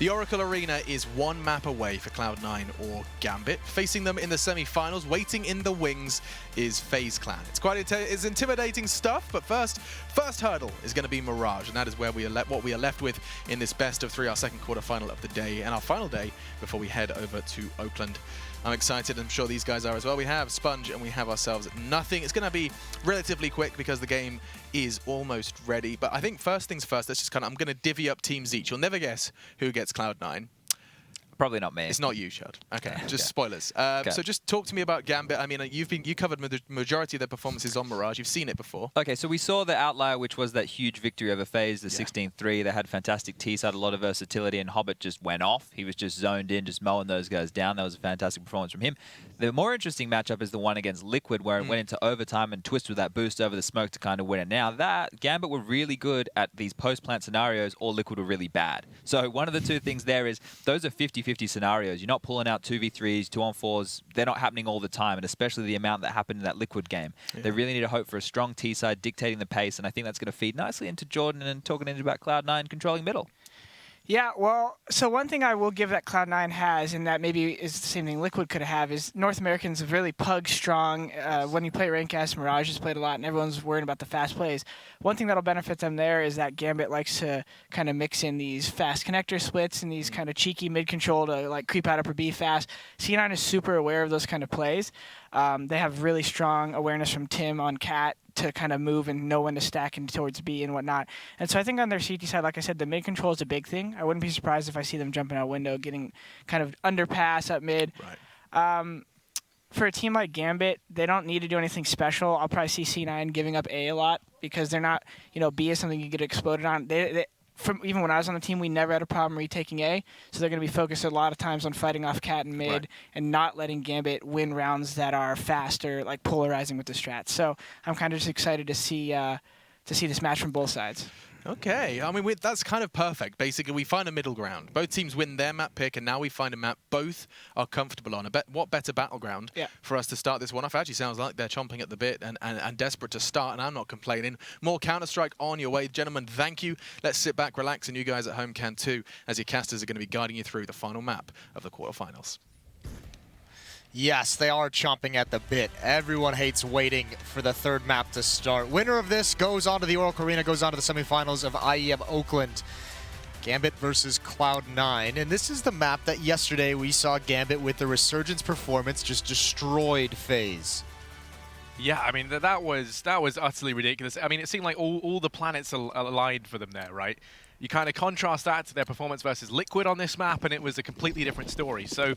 The Oracle Arena is one map away for Cloud9 or Gambit. Facing them in the semi-finals, waiting in the wings, is FaZe Clan. It's intimidating stuff, but first hurdle is going to be Mirage, and that is where what we are left with in this best of 3, our second quarterfinal of the day, and our final day before we head over to Oakland. I'm excited, I'm sure these guys are as well. We have Spunj and we have ourselves Nothing. It's going to be relatively quick because the game is almost ready. But I think first things first, I'm going to divvy up teams each. You'll never guess who gets Cloud9. Probably not me. It's not you, Shard. Okay, just okay. Spoilers. So just talk to me about Gambit. I mean, you covered the majority of their performances on Mirage. You've seen it before. Okay, so we saw the outlier, which was that huge victory over FaZe, the 16-3. They had fantastic T-side, a lot of versatility, and Hobbit just went off. He was just zoned in, just mowing those guys down. That was a fantastic performance from him. The more interesting matchup is the one against Liquid, where it went into overtime and Twist with that boost over the smoke to kind of win it. Now, Gambit were really good at these post-plant scenarios, or Liquid were really bad. So one of the two things there is, those are 50-50 scenarios. You're not pulling out 2v3s, 2-on-4s. They're not happening all the time, and especially the amount that happened in that Liquid game. Yeah. They really need to hope for a strong T-side dictating the pace, and I think that's going to feed nicely into Jordan and talking about Cloud9 controlling middle. Yeah, well, so one thing I will give that Cloud9 has, and that maybe is the same thing Liquid could have, is North Americans are really strong. When you play Rankcast, Mirage has played a lot, and everyone's worried about the fast plays. One thing that'll benefit them there is that Gambit likes to kind of mix in these fast connector splits and these kind of cheeky mid-control to like creep out upper B fast. C9 is super aware of those kind of plays. They have really strong awareness from Tim on Cat to kind of move and know when to stack in towards B and whatnot. And so I think on their CT side, like I said, the mid control is a big thing. I wouldn't be surprised if I see them jumping out window, getting kind of underpass up mid. Right. For a team like Gambit, they don't need to do anything special. I'll probably see C9 giving up A lot because they're not, B is something you get exploded on. Even when I was on the team, we never had a problem retaking A, so they're going to be focused a lot of times on fighting off Cat and mid and not letting Gambit win rounds that are faster, like polarizing with the strats. So I'm kind of just excited to see this match from both sides. Okay, I mean, that's kind of perfect. Basically, we find a middle ground. Both teams win their map pick, and now we find a map both are comfortable on. What better battleground for us to start this one off? Actually sounds like they're chomping at the bit and desperate to start, and I'm not complaining. More Counter-Strike on your way. Gentlemen, thank you. Let's sit back, relax, and you guys at home can too, as your casters are going to be guiding you through the final map of the quarterfinals. Yes, they are chomping at the bit. Everyone hates waiting for the third map to start. Winner of this goes on to the Oracle Arena, goes on to the semifinals of IEM Oakland. Gambit versus Cloud9. And this is the map that yesterday we saw Gambit with the Resurgence performance just destroyed FaZe. Yeah, I mean, that was utterly ridiculous. I mean, it seemed like all the planets aligned for them there, right? You kind of contrast that to their performance versus Liquid on this map, and it was a completely different story. So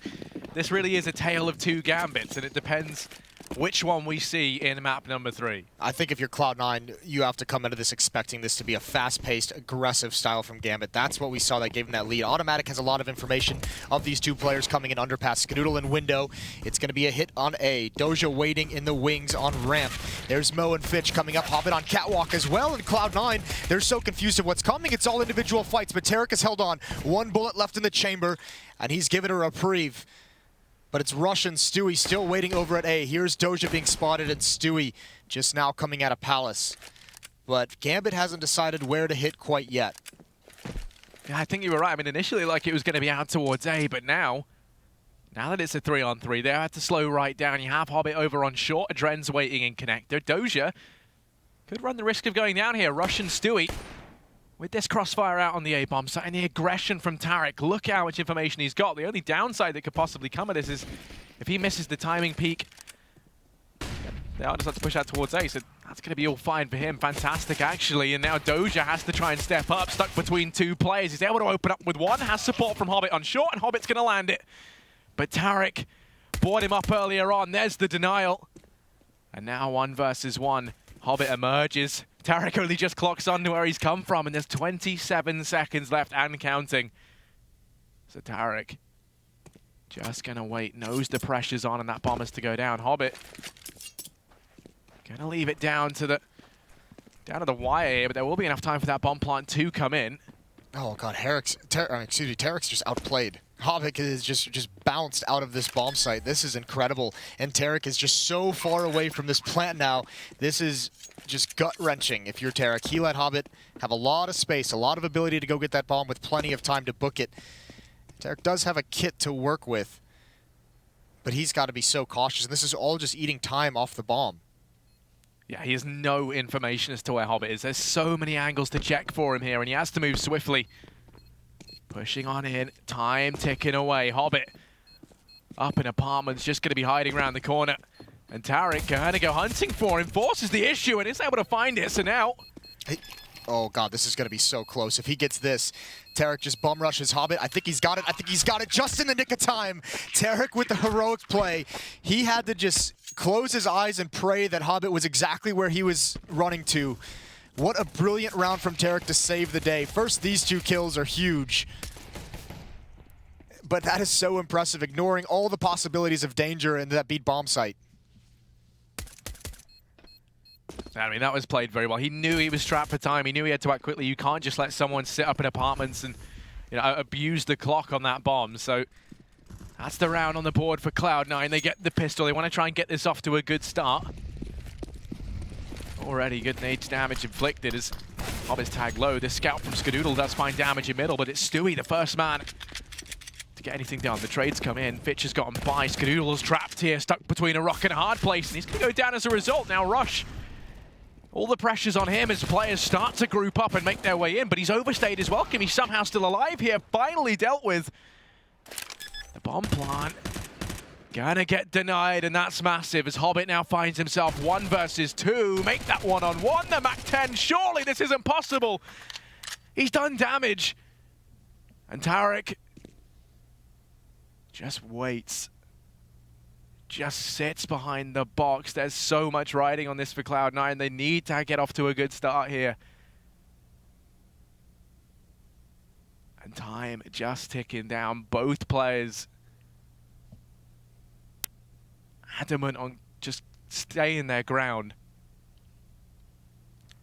this really is a tale of two Gambits, and it depends which one we see in map number 3. I think if you're Cloud9, you have to come into this expecting this to be a fast-paced, aggressive style from Gambit. That's what we saw that gave them that lead. Automatic has a lot of information of these two players coming in underpass. Skadoodle in window. It's going to be a hit on A. Doja waiting in the wings on ramp. There's Mo and Fitch coming up. Hobbit on catwalk as well. And Cloud9, they're so confused of what's coming. It's all individual fights, but Tarek has held on. One bullet left in the chamber, and he's given a reprieve. But it's Russian Stewie still waiting over at A. Here's Doja being spotted, and Stewie just now coming out of Palace. But Gambit hasn't decided where to hit quite yet. Yeah, I think you were right. I mean, initially, like, it was going to be out towards A, but now that it's a 3-on-3, they have to slow right down. You have Hobbit over on short. Adren's waiting in connector. Doja could run the risk of going down here. Russian Stewie with this crossfire out on the A-bomb site and the aggression from Tarek. Look how much information he's got. The only downside that could possibly come of this is if he misses the timing peak, they are just have to push out towards A, so that's going to be all fine for him. Fantastic, actually, and now Doja has to try and step up, stuck between two players. He's able to open up with one, has support from Hobbit on short, and Hobbit's going to land it. But Tarek brought him up earlier on. There's the denial. And now 1 versus 1. Hobbit emerges. Tarek only just clocks on to where he's come from, and there's 27 seconds left and counting. So Tarek just gonna wait, knows the pressure's on, and that bomb is to go down. Hobbit gonna leave it down to the wire here, but there will be enough time for that bomb plant to come in. Oh god, Tarek's just outplayed. Hobbit is just bounced out of this bomb site. This is incredible. And Tarek is just so far away from this plant now. This is just gut-wrenching if you're Tarek. He let Hobbit have a lot of space, a lot of ability to go get that bomb with plenty of time to book it. Taric does have a kit to work with, but he's got to be so cautious. And this is all just eating time off the bomb. Yeah, he has no information as to where Hobbit is. There's so many angles to check for him here, and he has to move swiftly. Pushing on in, time ticking away. Hobbit up in apartments, just going to be hiding around the corner. And Taric going to go hunting for him, forces the issue, and is able to find it. So now... Oh, God, this is going to be so close. If he gets this, Taric just bum rushes Hobbit. I think he's got it. I think he's got it just in the nick of time. Taric with the heroic play. He had to just close his eyes and pray that Hobbit was exactly where he was running to. What a brilliant round from Taric to save the day. First, these 2 kills are huge. But that is so impressive, ignoring all the possibilities of danger in that beat bomb site. I mean, that was played very well. He knew he was strapped for time. He knew he had to act quickly. You can't just let someone sit up in apartments and, you know, abuse the clock on that bomb. So that's the round on the board for Cloud9. They get the pistol. They want to try and get this off to a good start. Already good nades damage inflicted as Hobbit's tagged low. The scout from Skadoodle does find damage in middle, but it's Stewie, the first man to get anything done. The trades come in. Fitch has gotten by. Skadoodle's trapped here, stuck between a rock and a hard place, and he's going to go down as a result. Now Rush, all the pressure's on him as players start to group up and make their way in, but he's overstayed his welcome. He's somehow still alive here, finally dealt with. The bomb plant gonna get denied, and that's massive as Hobbit now finds himself 1 versus 2. Make that 1-on-1. The MAC-10, surely this isn't possible. He's done damage. And Taric just waits. Just sits behind the box. There's so much riding on this for Cloud9. They need to get off to a good start here. And time just ticking down. Both players adamant on just staying their ground.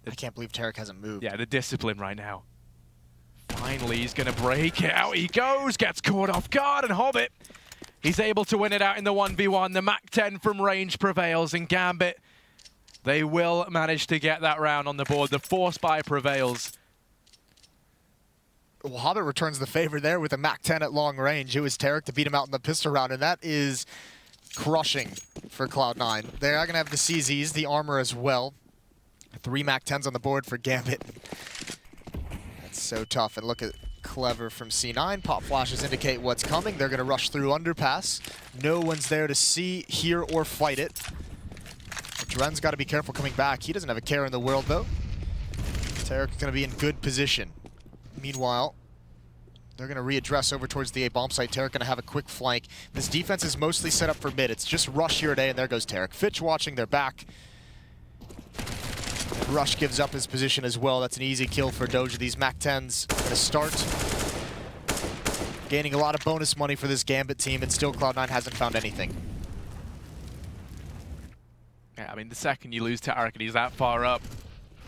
I can't believe Taric hasn't moved. Yeah, the discipline right now. Finally, he's going to break it. Out he goes, gets caught off guard, and Hobbit, he's able to win it out in the 1v1. The MAC-10 from range prevails, and Gambit, they will manage to get that round on the board. The force buy prevails. Well, Hobbit returns the favor there with a MAC-10 at long range. It was Taric to beat him out in the pistol round, and that is crushing for Cloud9. They are going to have the CZs, the armor as well. 3 MAC-10s on the board for Gambit. That's so tough. And look at Clever from C9. Pop flashes indicate what's coming. They're going to rush through underpass. No one's there to see, hear, or fight it. Dren's got to be careful coming back. He doesn't have a care in the world, though. Taric's going to be in good position. Meanwhile, they're going to readdress over towards the A bomb site. Taric going to have a quick flank. This defense is mostly set up for mid. It's just Rush here today, and there goes Taric. Fitch watching their back. Rush gives up his position as well. That's an easy kill for Doja. These MAC-10s going to start gaining a lot of bonus money for this Gambit team, and still Cloud9 hasn't found anything. Yeah, I mean, the second you lose Taric and he's that far up,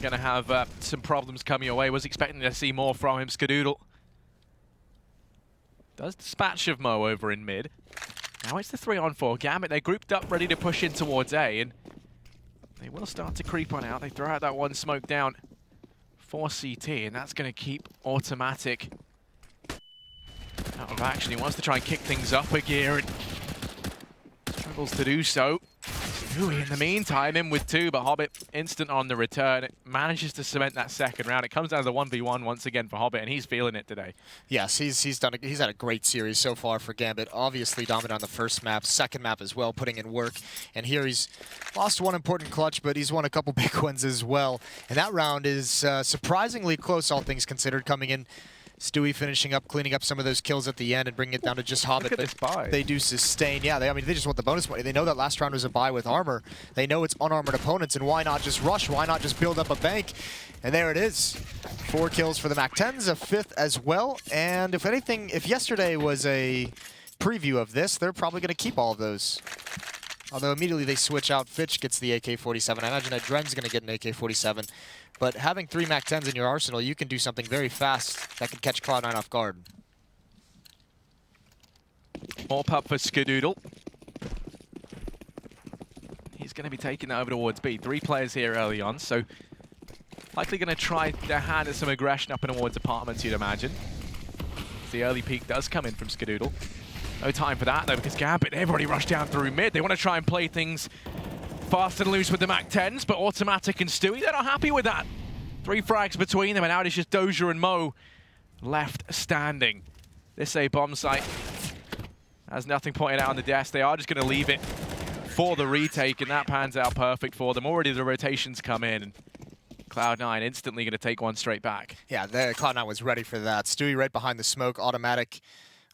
going to have some problems coming your way. Was expecting to see more from him. Skadoodle does dispatch of Mo over in mid. Now it's the 3-on-4. Gambit, they're grouped up, ready to push in towards A, and they will start to creep on out. They throw out that one smoke down for CT, and that's going to keep Automatic out of action. He wants to try and kick things up a gear, and struggles to do so. Stewie, in the meantime, in with 2, but Hobbit instant on the return. It manages to cement that second round. It comes down to the 1v1 once again for Hobbit, and he's feeling it today. Yes, he's had a great series so far for Gambit. Obviously dominant on the first map, second map as well, putting in work. And here he's lost one important clutch, but he's won a couple big ones as well. And that round is surprisingly close, all things considered, coming in. Stewie finishing up, cleaning up some of those kills at the end and bringing it down to just Hobbit. Look at this buy. They do sustain. Yeah, they just want the bonus money. They know that last round was a buy with armor. They know it's unarmored opponents, and why not just rush? Why not just build up a bank? And there it is. 4 kills for the MAC-10s, a 5th as well. And if anything, if yesterday was a preview of this, they're probably going to keep all of those. Although immediately they switch out. Fitch gets the AK-47. I imagine that Dren's going to get an AK-47. But having 3 MAC-10s in your arsenal, you can do something very fast that could catch Cloud9 off guard. More pup for Skadoodle. He's going to be taking that over towards B. 3 players here early on, so likely going to try their hand at some aggression up and towards apartments, you'd imagine. the early peek does come in from Skadoodle. No time for that, though, because Gambit, they've already rushed down through mid. They want to try and play things fast and loose with the MAC-10s, but Automatic and Stewie, they're not happy with that. 3 frags between them, and now it's just Doja and Mo left standing. This A bomb site has nothing pointed out on the desk. They are just going to leave it for the retake, and that pans out perfect for them. Already the rotations come in, and Cloud9 instantly going to take one straight back. Yeah, Cloud9 was ready for that. Stewie right behind the smoke, Automatic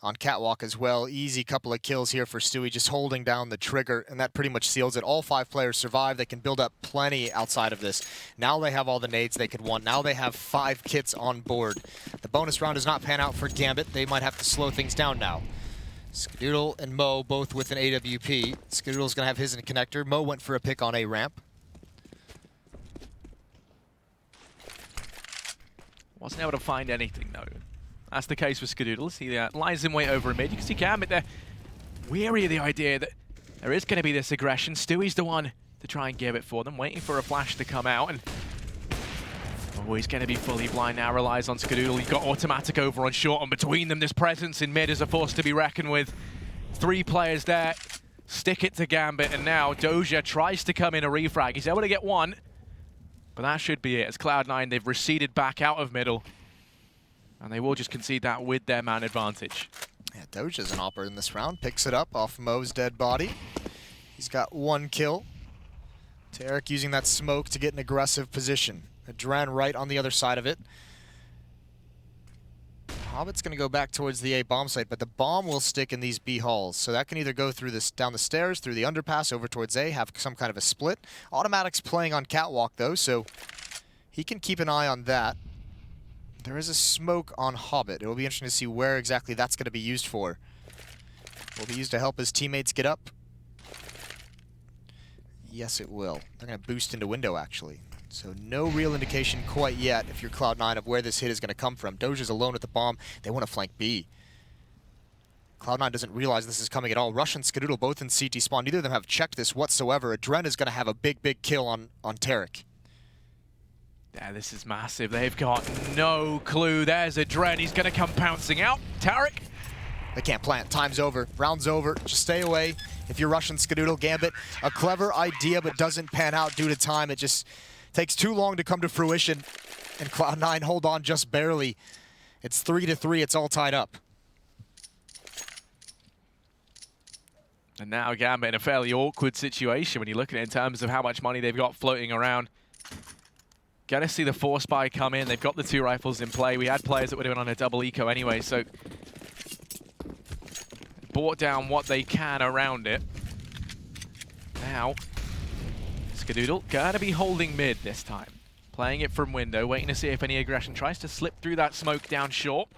on Catwalk as well. Easy couple of kills here for Stewie, just holding down the trigger, and that pretty much seals it. All 5 players survive. They can build up plenty outside of this. Now they have all the nades they could want. Now they have 5 kits on board. The bonus round does not pan out for Gambit. They might have to slow things down now. Skadoodle and Mo both with an AWP. Skadoodle's going to have his in connector. Mo went for a pick on A ramp. Wasn't able to find anything, though. That's the case with Skadoodle. He lies in wait over in mid. You can see Gambit there, weary of the idea that there is going to be this aggression. Stewie's the one to try and give it for them, waiting for a flash to come out. And oh, he's going to be fully blind now, relies on Skadoodle. He's got Automatic over on short, and between them, this presence in mid is a force to be reckoned with. 3 players there, stick it to Gambit, and now Doja tries to come in a refrag. He's able to get one, but that should be it. As Cloud9, they've receded back out of middle, and they will just concede that with their man advantage. Yeah, Doja's an opper in this round. Picks it up off Mo's dead body. He's got 1 kill. Taric using that smoke to get an aggressive position. Adren right on the other side of it. Hobbit's going to go back towards the A bomb site, but the bomb will stick in these B halls. So that can either go through this down the stairs, through the underpass, over towards A, have some kind of a split. Automatic's playing on Catwalk, though, so he can keep an eye on that. There is a smoke on Hobbit. It will be interesting to see where exactly that's going to be used for. Will it be used to help his teammates get up? Yes, it will. They're going to boost into window, actually. So no real indication quite yet, if you're Cloud9, of where this hit is going to come from. Doja's alone with the bomb. They want to flank B. Cloud9 doesn't realize this is coming at all. Rush and Skadoodle both in CT spawn. Neither of them have checked this whatsoever. Adren is going to have a big, big kill on Taric. Yeah, this is massive. They've got no clue. There's Adren. He's going to come pouncing out. Taric. They can't plant. Time's over. Round's over. Just stay away. If you're Russian Skadoodle, Gambit, a clever idea, but doesn't pan out due to time. It just takes too long to come to fruition. And Cloud9 hold on just barely. It's 3-3. It's all tied up. And now Gambit in a fairly awkward situation when you look at it in terms of how much money they've got floating around. Gonna see the Force Buy come in. They've got the 2 rifles in play. We had players that would have been on a double eco anyway, so bought down what they can around it. Now, Skadoodle gonna be holding mid this time. Playing it from window, waiting to see if any aggression tries to slip through that smoke down short.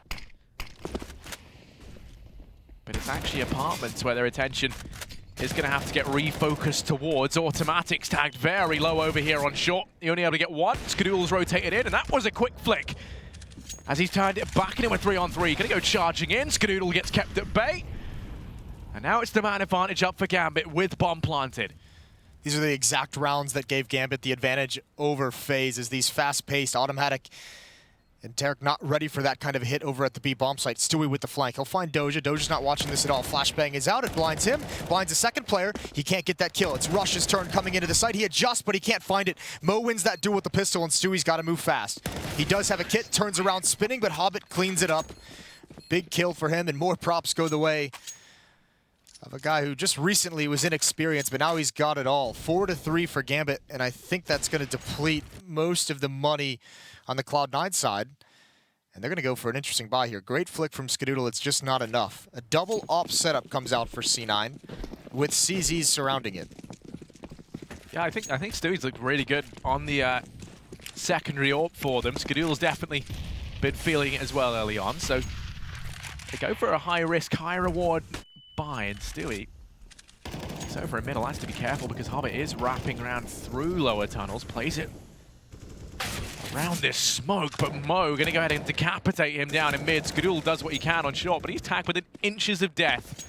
But it's actually apartments where their attention is going to have to get refocused towards. Automatic's tagged very low over here on short. He only able to get 1. Skadoodle's rotated in, and that was a quick flick. As he's turned it back into a 3-on-3. Going to go charging in. Skadoodle gets kept at bay. And now it's the man advantage up for Gambit with bomb planted. These are the exact rounds that gave Gambit the advantage over FaZe, as these fast-paced, Automatic, and Taric not ready for that kind of hit over at the B bomb site. Stewie with the flank. He'll find Doja. Doja's not watching this at all. Flashbang is out. It blinds him. Blinds a second player. He can't get that kill. It's Rush's turn coming into the site. He adjusts, but he can't find it. Mo wins that duel with the pistol, and Stewie's got to move fast. He does have a kit. Turns around spinning, but Hobbit cleans it up. Big kill for him, and more props go the way of a guy who just recently was inexperienced, but now he's got it all. 4-3 for Gambit, and I think that's going to deplete most of the money on the Cloud9 side. And they're going to go for an interesting buy here. Great flick from Skadoodle. It's just not enough. A double op setup comes out for C9 with CZs surrounding it. Yeah, I think Stewie's looked really good on the secondary AWP for them. Skadoodle's definitely been feeling it as well early on. So they go for a high-risk, high-reward buy, and Stewie is over in middle. Has to be careful because Hobbit is wrapping around through lower tunnels. Plays it around this smoke, but Mo going to go ahead and decapitate him down in mid. Skadoodle does what he can on short, but he's tagged within inches of death.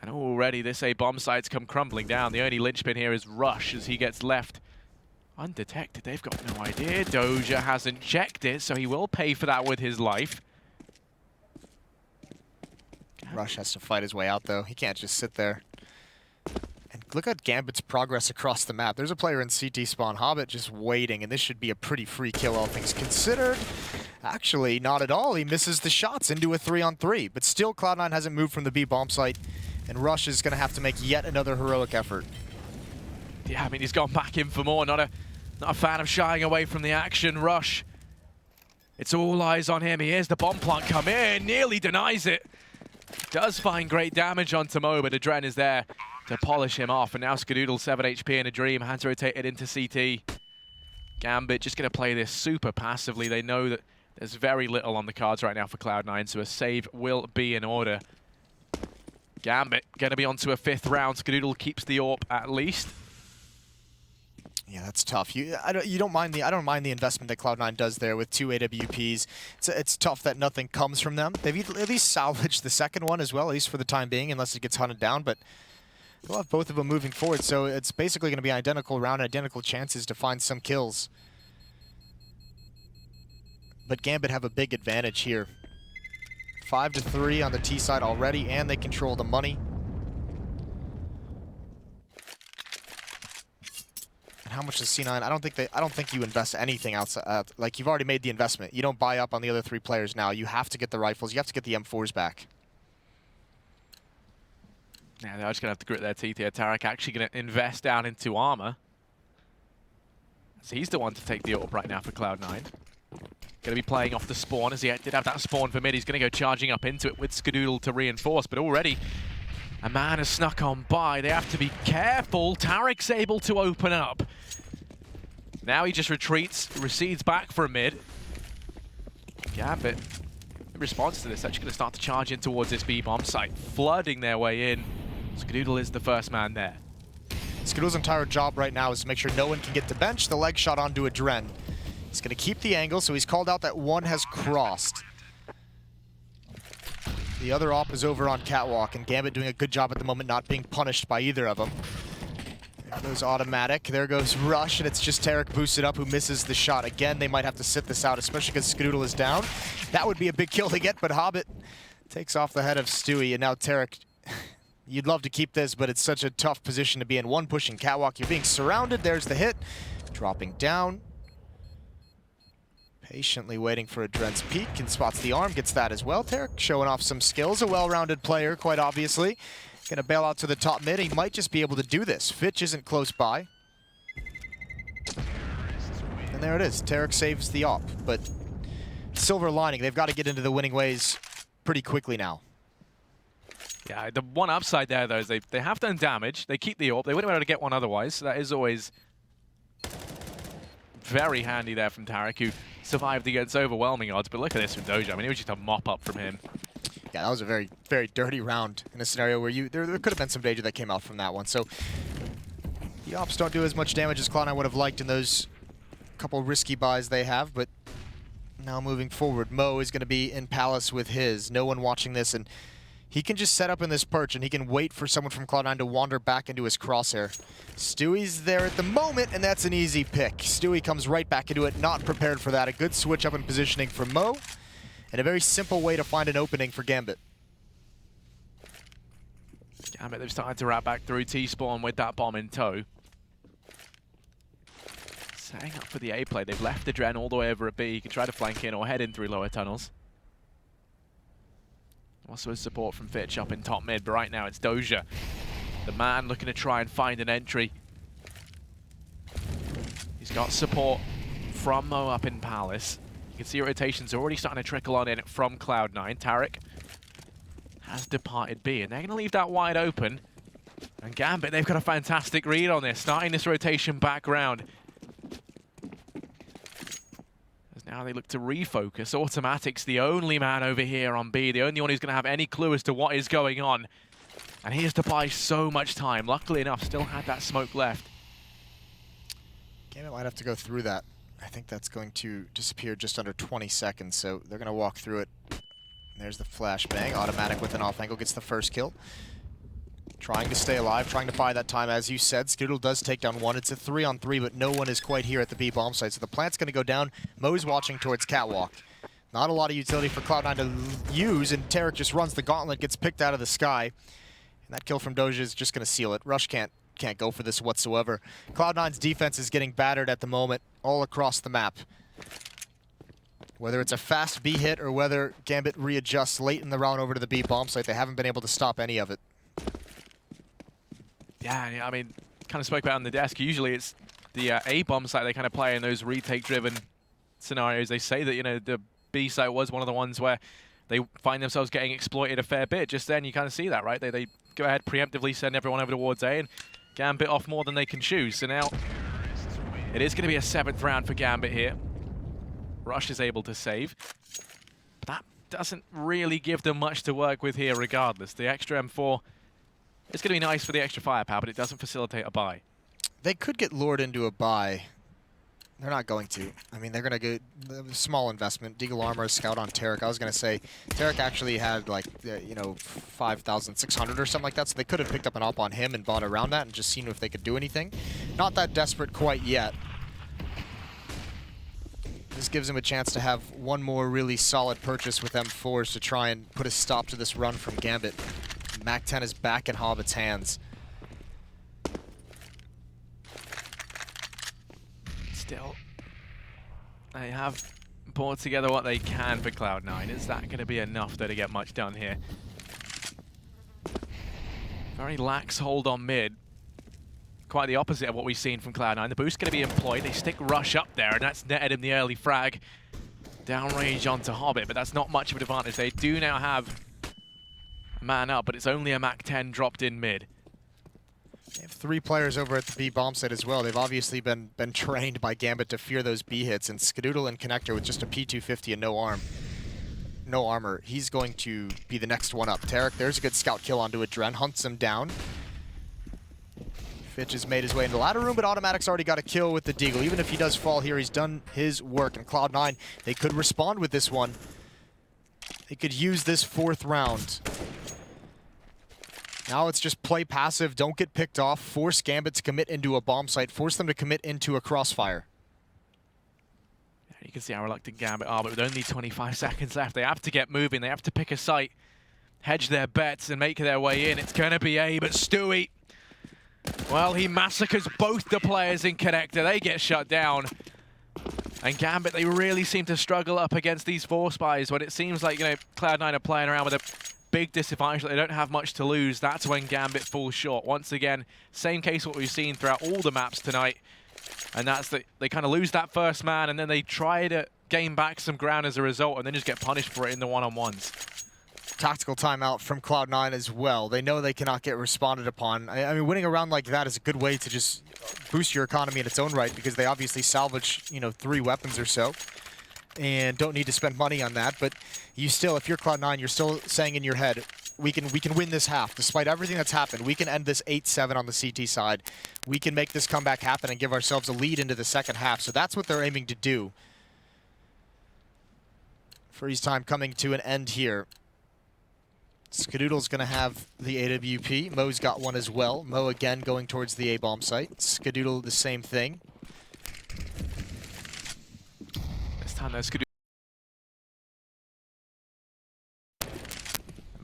And already this A bomb site's come crumbling down. The only linchpin here is Rush as he gets left undetected. They've got no idea. Doja hasn't checked it, so he will pay for that with his life. Rush has to fight his way out, though. He can't just sit there. And look at Gambit's progress across the map. There's a player in CT spawn. Hobbit just waiting, and this should be a pretty free kill, all things considered. Actually, not at all. He misses the shots into a 3-on-3. But still, Cloud9 hasn't moved from the B bomb site, and Rush is going to have to make yet another heroic effort. Yeah, I mean, he's gone back in for more. Not a fan of shying away from the action. Rush, it's all eyes on him. He hears the bomb plant come in, nearly denies it. Does find great damage on Tomo, but Adren is there to polish him off. And now Skadoodle, 7 HP in a dream, hands rotated into CT. Gambit just going to play this super passively. They know that there's very little on the cards right now for Cloud9, so a save will be in order. Gambit going to be onto a 5th round. Skadoodle keeps the AWP at least. Yeah, that's tough. I don't mind the investment that Cloud9 does there with 2 AWPs. It's tough that nothing comes from them. They've at least salvaged the second one as well, at least for the time being, unless it gets hunted down. But they'll have both of them moving forward, so it's basically going to be identical round, identical chances to find some kills. But Gambit have a big advantage here. 5-3 on the T side already, and they control the money. How much is C9? I don't think you invest anything outside. Like, you've already made the investment. You don't buy up on the other 3 players now. You have to get the rifles. You have to get the M4s back. Yeah, they're just going to have to grit their teeth here. Tarek actually going to invest down into armor. So he's the one to take the AWP right now for Cloud9. Going to be playing off the spawn, as he did have that spawn for mid. He's going to go charging up into it with Skadoodle to reinforce, but already a man has snuck on by. They have to be careful. Tarek's able to open up. Now he just retreats, recedes back for a mid. Gambit, in response to this, actually going to start to charge in towards this B-bomb site, flooding their way in. Skadoodle is the first man there. Skadoodle's entire job right now is to make sure no one can get to bench. The leg shot onto Adren. He's going to keep the angle, so he's called out that one has crossed. The other op is over on Catwalk, and Gambit doing a good job at the moment not being punished by either of them. There goes automatic. There goes Rush, and it's just Tarek boosted up who misses the shot. Again, they might have to sit this out, especially because Skadoodle is down. That would be a big kill to get, but Hobbit takes off the head of Stewie, and now Tarek, you'd love to keep this, but it's such a tough position to be in. One pushing Catwalk, you're being surrounded. There's the hit. Dropping down. Patiently waiting for Adren's peek, and spots the arm, gets that as well. Tarek showing off some skills, a well-rounded player, quite obviously. Gonna bail out to the top mid. He might just be able to do this. Fitch isn't close by. And there it is. Tarek saves the op, but silver lining. They've got to get into the winning ways pretty quickly now. Yeah, the one upside there, though, is they have done damage. They keep the AWP. They wouldn't be able to get one otherwise, so that is always very handy there from Tarek, who survived against overwhelming odds. But look at this from Doja. I mean, it was just a mop-up from him. Yeah, that was a very, very dirty round in a scenario where there could have been some danger that came out from that one. So the ops don't do as much damage as Cloud9 would have liked in those couple risky buys they have, but now moving forward, Mo is going to be in Palace with his. No one watching this, and he can just set up in this perch, and he can wait for someone from Cloud9 to wander back into his crosshair. Stewie's there at the moment, and that's an easy pick. Stewie comes right back into it, not prepared for that. A good switch up in positioning for Mo, and a very simple way to find an opening for Gambit. Gambit, they've started to wrap back through T-spawn with that bomb in tow. Setting up for the A play. They've left the Adren all the way over at B. He can try to flank in or head in through lower tunnels. Also his support from Fitch up in top mid, but right now it's Doja, the man looking to try and find an entry. He's got support from Mo up in Palace. You can see rotations already starting to trickle on in from Cloud9. Tarek has departed B, and they're going to leave that wide open. And Gambit, they've got a fantastic read on this, starting this rotation back round. As now they look to refocus. Automatic's the only man over here on B, the only one who's going to have any clue as to what is going on. And he has to buy so much time. Luckily enough, still had that smoke left. Gambit might have to go through that. I think that's going to disappear just under 20 seconds, so they're going to walk through it. There's the flashbang. Automatic with an off angle gets the first kill. Trying to stay alive, trying to buy that time, as you said. Skadoodle does take down one. It's a 3-on-3, but no one is quite here at the B bomb site, so the plant's going to go down. Mo's watching towards Catwalk. Not a lot of utility for Cloud9 to use, and Taric just runs the gauntlet, gets picked out of the sky. And that kill from Doja is just going to seal it. Rush can't go for this whatsoever. Cloud9's defense is getting battered at the moment all across the map. Whether it's a fast B hit or whether Gambit readjusts late in the round over to the B bomb site, they haven't been able to stop any of it. Yeah, I mean, kind of spoke about on the desk. Usually it's the A bomb site they kind of play in those retake-driven scenarios. They say that, you know, the B site was one of the ones where they find themselves getting exploited a fair bit. Just then you kind of see that, right? They go ahead, preemptively send everyone over towards A, and Gambit off more than they can choose. So now it is going to be a 7th round for Gambit here. Rush is able to save. But that doesn't really give them much to work with here regardless. The extra M4 is going to be nice for the extra firepower, but it doesn't facilitate a buy. They could get lured into a buy. They're not going to. I mean, they're going to get a small investment. Deagle Armor, Scout on Taric. I was going to say, Taric actually had like, you know, 5,600 or something like that, so they could have picked up an op on him and bought around that and just seen if they could do anything. Not that desperate quite yet. This gives him a chance to have one more really solid purchase with M4s to try and put a stop to this run from Gambit. MAC-10 is back in Hobbit's hands. Still, they have pulled together what they can for Cloud9. Is that going to be enough, though, to get much done here? Very lax hold on mid. Quite the opposite of what we've seen from Cloud9. The boost's going to be employed. They stick Rush up there, and that's netted him the early frag. Downrange onto Hobbit, but that's not much of an advantage. They do now have a man up, but it's only a MAC-10 dropped in mid. They have 3 players over at the B bomb site as well. They've obviously been trained by Gambit to fear those B hits, and Skadoodle and Connector with just a P250 and no armor. He's going to be the next one up. Taric, there's a good scout kill onto a Dren, hunts him down. Fitch has made his way into the ladder room, but Automatic's already got a kill with the Deagle. Even if he does fall here, he's done his work. And Cloud9, they could respond with this one. They could use this 4th round. Now it's just play passive, don't get picked off, force Gambit to commit into a bomb site, force them to commit into a crossfire. You can see how reluctant Gambit are, but with only 25 seconds left, they have to get moving. They have to pick a site, hedge their bets, and make their way in. It's going to be A, but Stewie, well, he massacres both the players in Connector. They get shut down. And Gambit, they really seem to struggle up against these 4 spies when it seems like, you know, Cloud9 are playing around with a big disadvantage that they don't have much to lose. That's when Gambit falls short. Once again, same case what we've seen throughout all the maps tonight. And that's that they kind of lose that first man, and then they try to gain back some ground as a result, and then just get punished for it in the one-on-ones. Tactical timeout from Cloud9 as well. They know they cannot get responded upon. I mean, winning a round like that is a good way to just boost your economy in its own right, because they obviously salvage, you know, 3 weapons or so and don't need to spend money on that. But you still, if you're Cloud9, you're still saying in your head, we can win this half. Despite everything that's happened, we can end this 8-7 on the CT side. We can make this comeback happen and give ourselves a lead into the second half. So that's what they're aiming to do. Freeze time coming to an end here. Skadoodle's going to have the AWP. Mo's got one as well. Mo again going towards the A-bomb site. Skadoodle the same thing. This time though, Skadoodle.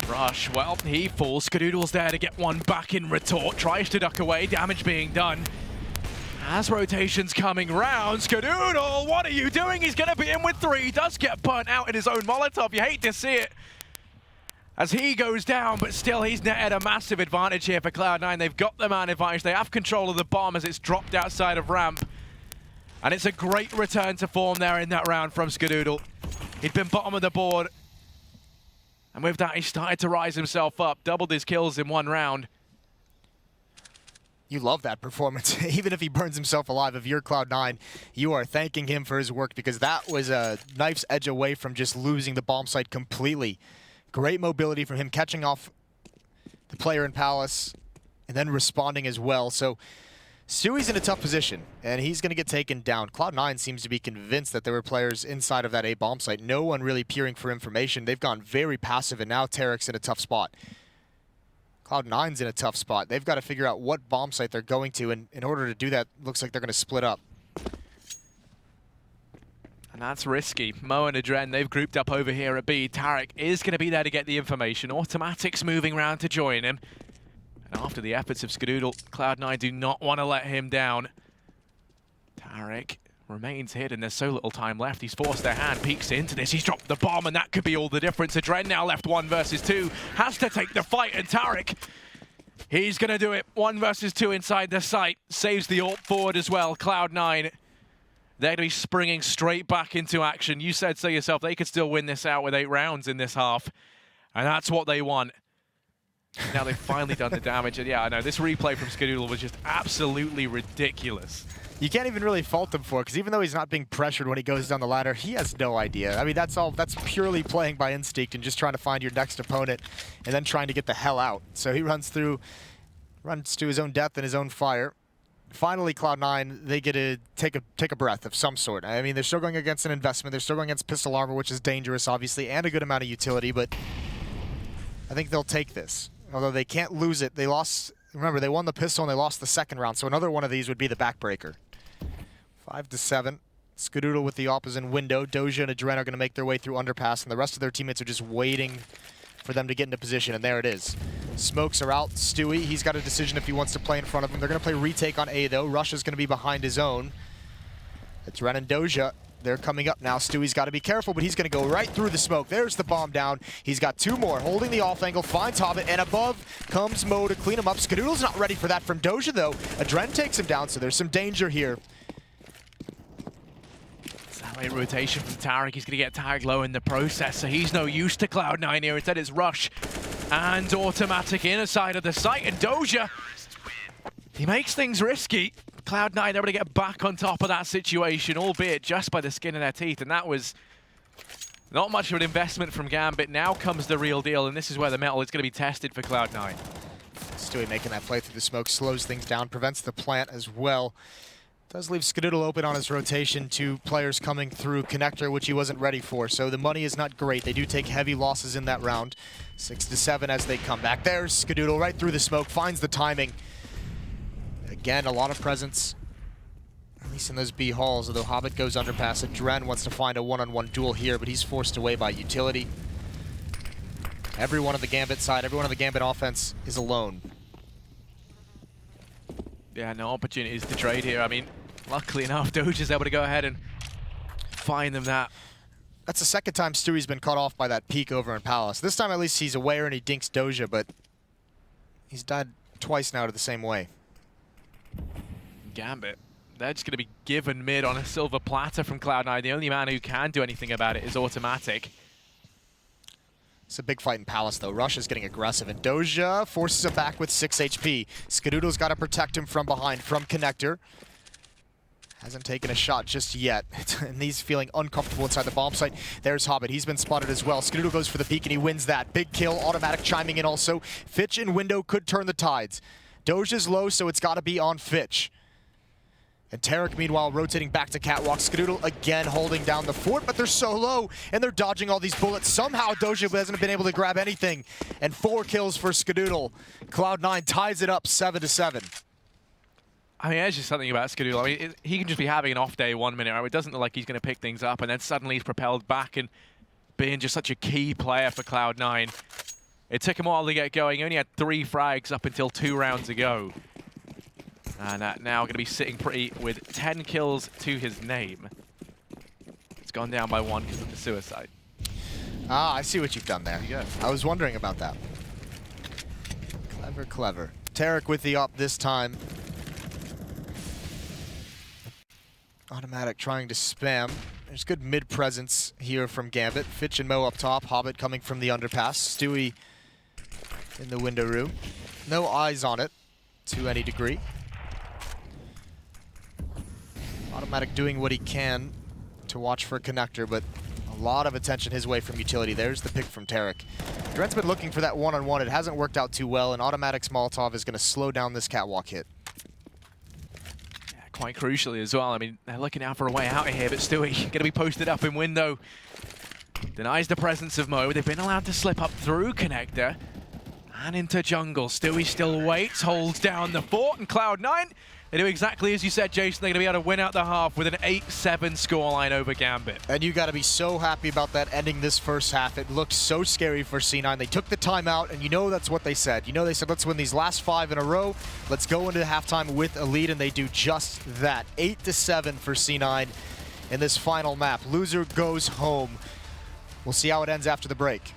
Rush, well, he falls. Skadoodle's there to get one back in retort. Tries to duck away, damage being done. As rotations coming round, Skadoodle, what are you doing? He's going to be in with 3. He does get burnt out in his own Molotov. You hate to see it as he goes down, but still he's netted a massive advantage here for Cloud9. They've got the man advantage. They have control of the bomb as it's dropped outside of ramp. And it's a great return to form there in that round from Skadoodle. He'd been bottom of the board. And with that, he started to rise himself up, doubled his kills in 1 round. You love that performance. Even if he burns himself alive, if you're Cloud9, you are thanking him for his work, because that was a knife's edge away from just losing the bomb site completely. Great mobility from him, catching off the player in Palace and then responding as well. So Stewie's in a tough position, and he's going to get taken down. Cloud9 seems to be convinced that there were players inside of that A-bomb site. No one really peering for information. They've gone very passive, and now Taric's in a tough spot. Cloud9's in a tough spot. They've got to figure out what bomb site they're going to, and in order to do that, looks like they're going to split up. And that's risky. Mo and Adren, they've grouped up over here at B. Tarek is going to be there to get the information. Automatics moving around to join him. And after the efforts of Skadoodle, Cloud9 do not want to let him down. Tarek remains hidden. There's so little time left. He's forced their hand, peeks into this. He's dropped the bomb, and that could be all the difference. Adren now left 1 versus 2. Has to take the fight, and Tarek, he's going to do it. 1 versus 2 inside the site. Saves the ult forward as well. Cloud9, they're going to be springing straight back into action. You said so yourself, they could still win this out with 8 rounds in this half. And that's what they want. Now they've finally done the damage. And yeah, I know, this replay from Skadoodle was just absolutely ridiculous. You can't even really fault him for it, because even though he's not being pressured when he goes down the ladder, he has no idea. I mean, that's purely playing by instinct and just trying to find your next opponent and then trying to get the hell out. So he runs to his own death and his own fire. Finally, Cloud9, they get to take a breath of some sort. I mean, they're still going against an investment. They're still going against pistol armor, which is dangerous, obviously, and a good amount of utility, but I think they'll take this. Although they can't lose it. They lost, remember, they won the pistol and they lost the second round, so another one of these would be the backbreaker. 5-7. Skadoodle with the opposite window. Doja and Adren are going to make their way through underpass, and the rest of their teammates are just waiting for them to get into position, and there it is. Smokes are out. Stewie, he's got a decision if he wants to play in front of him. They're going to play retake on A, though. Russia's going to be behind his own. Adren and Doja, they're coming up now. Stewie's got to be careful, but he's going to go right through the smoke. There's the bomb down. He's got 2 more. Holding the off angle, finds Hobbit, and above comes Mo to clean him up. Skadoodle's not ready for that from Doja, though. Adren takes him down, so there's some danger here. Late rotation from Tarek. He's going to get tagged low in the process, so he's no use to Cloud9 here. Instead, it's Rush and Automatic inner side of the site, and Doja, he makes things risky. Cloud9 able to get back on top of that situation, albeit just by the skin of their teeth, and that was not much of an investment from Gambit. Now comes the real deal, and this is where the metal is going to be tested for Cloud9. Stewie making that play through the smoke, slows things down, prevents the plant as well. Does leave Skadoodle open on his rotation to players coming through Connector, which he wasn't ready for. So the money is not great. They do take heavy losses in that round. 6-7 as they come back. There's Skadoodle right through the smoke, finds the timing. Again, a lot of presence, at least in those B halls, although Hobbit goes underpass. Adren wants to find a one-on-one duel here, but he's forced away by utility. Everyone on the Gambit side, everyone on the Gambit offense is alone. Yeah, no opportunities to trade here. I mean, luckily enough, Doja's able to go ahead and find them that. That's the second time Stewie's been caught off by that peek over in Palace. This time at least he's aware and he dinks Doja, but he's died twice now to the same way. Gambit, they're just going to be given mid on a silver platter from Cloud9. The only man who can do anything about it is Automatic. It's a big fight in Palace, though. Rush is getting aggressive, and Doja forces him back with 6 HP. Skadoodle's got to protect him from behind, from Connector. Hasn't taken a shot just yet, and he's feeling uncomfortable inside the bomb site. There's Hobbit. He's been spotted as well. Skadoodle goes for the peek, and he wins that. Big kill. Automatic chiming in also. Fitch in window could turn the tides. Doja's low, so it's got to be on Fitch. And Tarek, meanwhile, rotating back to Catwalk. Skadoodle again holding down the fort, but they're so low, and they're dodging all these bullets. Somehow Doja hasn't been able to grab anything. And 4 kills for Skadoodle. Cloud9 ties it up 7-7. I mean, there's just something about Skadoodle. I mean, he can just be having an off day 1 minute. Right? It doesn't look like he's going to pick things up, and then suddenly he's propelled back and being just such a key player for Cloud9. It took him a while to get going. He only had 3 frags up until 2 rounds ago. And now going to be sitting pretty with 10 kills to his name. It's gone down by 1 because of the suicide. Ah, I see what you've done there. There you go. I was wondering about that. Clever, clever. Tarek with the up this time. Automatic trying to spam. There's good mid-presence here from Gambit. Fitch and Mo up top. Hobbit coming from the underpass. Stewie in the window room. No eyes on it to any degree. Automatic doing what he can to watch for a Connector, but a lot of attention his way from utility. There's the pick from Tarek. Dren's been looking for that one-on-one. It hasn't worked out too well, and Automatic's Molotov is going to slow down this Catwalk hit. Yeah, quite crucially as well. I mean, they're looking out for a way out of here, but Stewie going to be posted up in window. Denies the presence of Mo. They've been allowed to slip up through Connector. And into jungle. Stewie still waits, holds down the fort, and Cloud9, they do exactly as you said, Jason. They're going to be able to win out the half with an 8-7 scoreline over Gambit. And you got to be so happy about that ending this first half. It looked so scary for C9. They took the timeout, and you know that's what they said. You know they said, let's win these last 5 in a row. Let's go into halftime with a lead, and they do just that. 8-7 for C9 in this final map. Loser goes home. We'll see how it ends after the break.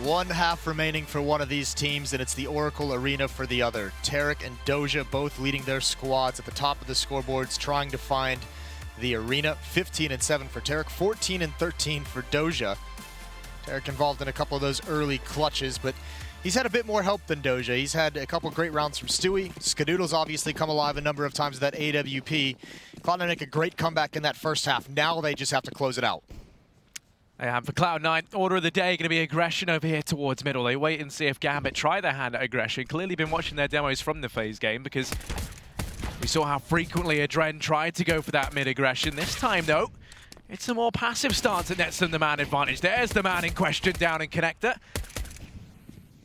One half remaining for one of these teams, and it's the Oracle Arena for the other. Taric and Doja both leading their squads at the top of the scoreboards, trying to find the arena. 15-7 for Taric, 14-13 for Doja. Taric involved in a couple of those early clutches, but he's had a bit more help than Doja. He's had a couple great rounds from Stewie. Skadoodle's obviously come alive a number of times with that AWP. Cloud9 make a great comeback in that first half. Now they just have to close it out. And for Cloud9, order of the day going to be aggression over here towards middle. They wait and see if Gambit try their hand at aggression. Clearly been watching their demos from the FaZe game because we saw how frequently Adren tried to go for that mid aggression. This time though, it's a more passive stance that nets them the man advantage. There's the man in question down in connector.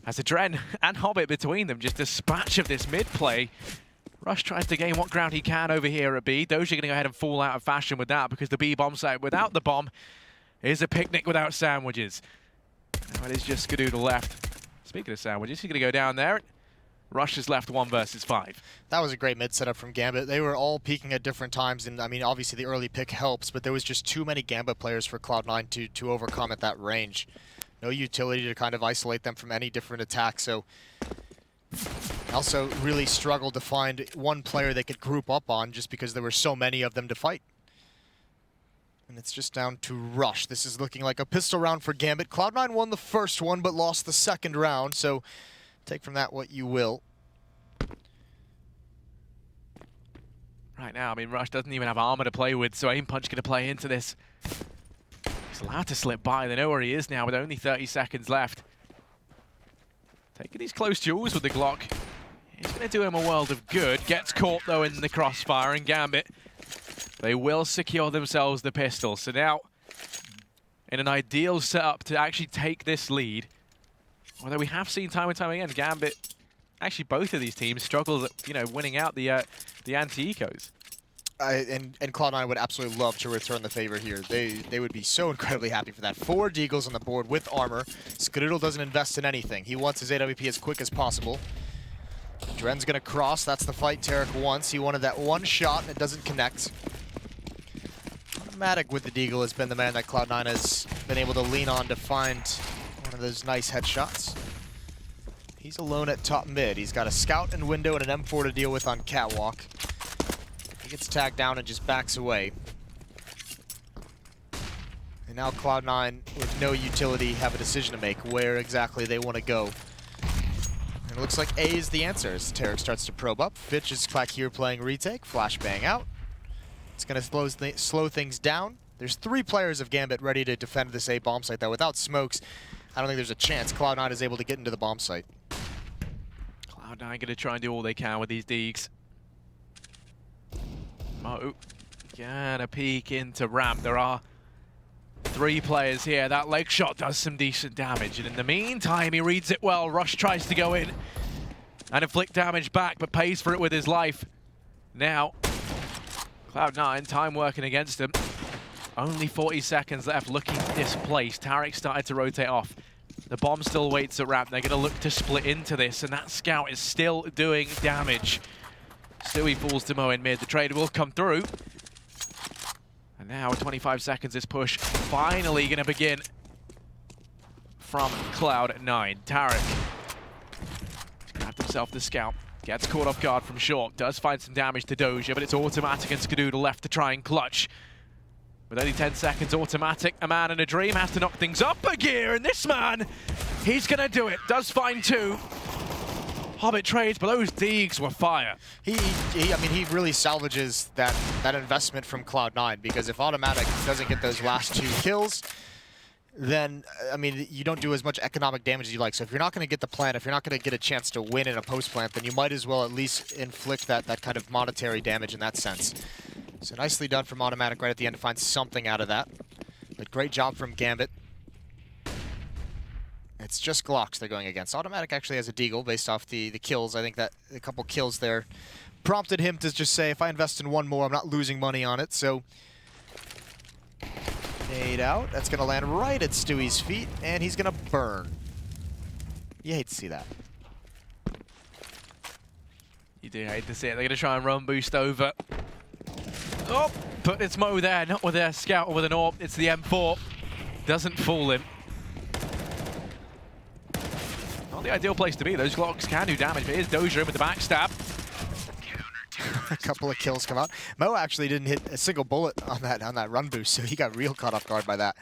As Adren and Hobbit between them just dispatch of this mid play. Rush tries to gain what ground he can over here at B. Doja going to go ahead and fall out of fashion with that because the B bomb site without the bomb is a picnic without sandwiches. Now it is just Skadoodle left. Speaking of sandwiches, he's going to go down there. Rush is left 1 versus 5. That was a great mid setup from Gambit. They were all peaking at different times, and I mean, obviously the early pick helps, but there was just too many Gambit players for Cloud9 to overcome at that range. No utility to kind of isolate them from any different attack, so also really struggled to find one player they could group up on just because there were so many of them to fight. And it's just down to Rush. This is looking like a pistol round for Gambit. Cloud9 won the first one, but lost the second round, so take from that what you will. Right now, I mean, Rush doesn't even have armor to play with, so Aim Punch going to play into this. He's allowed to slip by. They know where he is now with only 30 seconds left. Taking these close duels with the Glock. It's going to do him a world of good. Gets caught, though, in the crossfire, and Gambit, they will secure themselves the pistol. So now, in an ideal setup to actually take this lead, although we have seen time and time again, Gambit actually both of these teams struggle at, you know, winning out the anti-ecos. And Cloud9 would absolutely love to return the favor here. They would be so incredibly happy for that. 4 Deagles on the board with armor. Skadoodle doesn't invest in anything. He wants his AWP as quick as possible. Dren's gonna cross. That's the fight Taric wants. He wanted that one shot and it doesn't connect. Automatic with the Deagle has been the man that Cloud9 has been able to lean on to find one of those nice headshots. He's alone at top mid. He's got a scout and window and an M4 to deal with on catwalk. He gets tagged down and just backs away. And now Cloud9, with no utility, have a decision to make where exactly they want to go. And it looks like A is the answer as Taric starts to probe up. Fitch is back here playing retake, flashbang out. It's going to slow things down. There's 3 players of Gambit ready to defend this A bomb site, though. Without smokes, I don't think there's a chance Cloud9 is able to get into the bomb site. Cloud9 going to try and do all they can with these Deags. Mo gonna peek into ramp. There are 3 players here. That leg shot does some decent damage, and in the meantime, he reads it well. Rush tries to go in and inflict damage back, but pays for it with his life. Now, Cloud9, time working against him. Only 40 seconds left, looking displaced. Taric started to rotate off. The bomb still waits at ramp. They're going to look to split into this, and that scout is still doing damage. Stewie falls to Mo in mid. The trade will come through. And now 25 seconds, this push finally going to begin from Cloud9. Taric grabbed himself the scout. Gets caught off guard from short. Does find some damage to Doja, but it's automatic and Skadoodle left to try and clutch. With only 10 seconds, automatic, a man in a dream, has to knock things up a gear, and this man, he's going to do it. Does find 2. Hobbit trades, but those Deags were fire. I mean, he really salvages that investment from Cloud9, because if Automatic doesn't get those last 2 kills, then, I mean, you don't do as much economic damage as you like. So if you're not going to get the plant, if you're not going to get a chance to win in a post-plant, then you might as well at least inflict that kind of monetary damage in that sense. So nicely done from Automatic right at the end to find something out of that. But great job from Gambit. It's just Glocks they're going against. Automatic actually has a Deagle based off the kills. I think that a couple kills there prompted him to just say, if I invest in 1 more, I'm not losing money on it. So, nade out. That's going to land right at Stewie's feet, and he's going to burn. You hate to see that. You do hate to see it. They're going to try and run boost over. Oh, but it's Mo there, not with a scout or with an AWP. It's the M4. Doesn't fool him. Not the ideal place to be. Those Glocks can do damage, but here's Doja in with the backstab. A couple of kills come out. Mo actually didn't hit a single bullet on that run boost, so he got real caught off guard by that.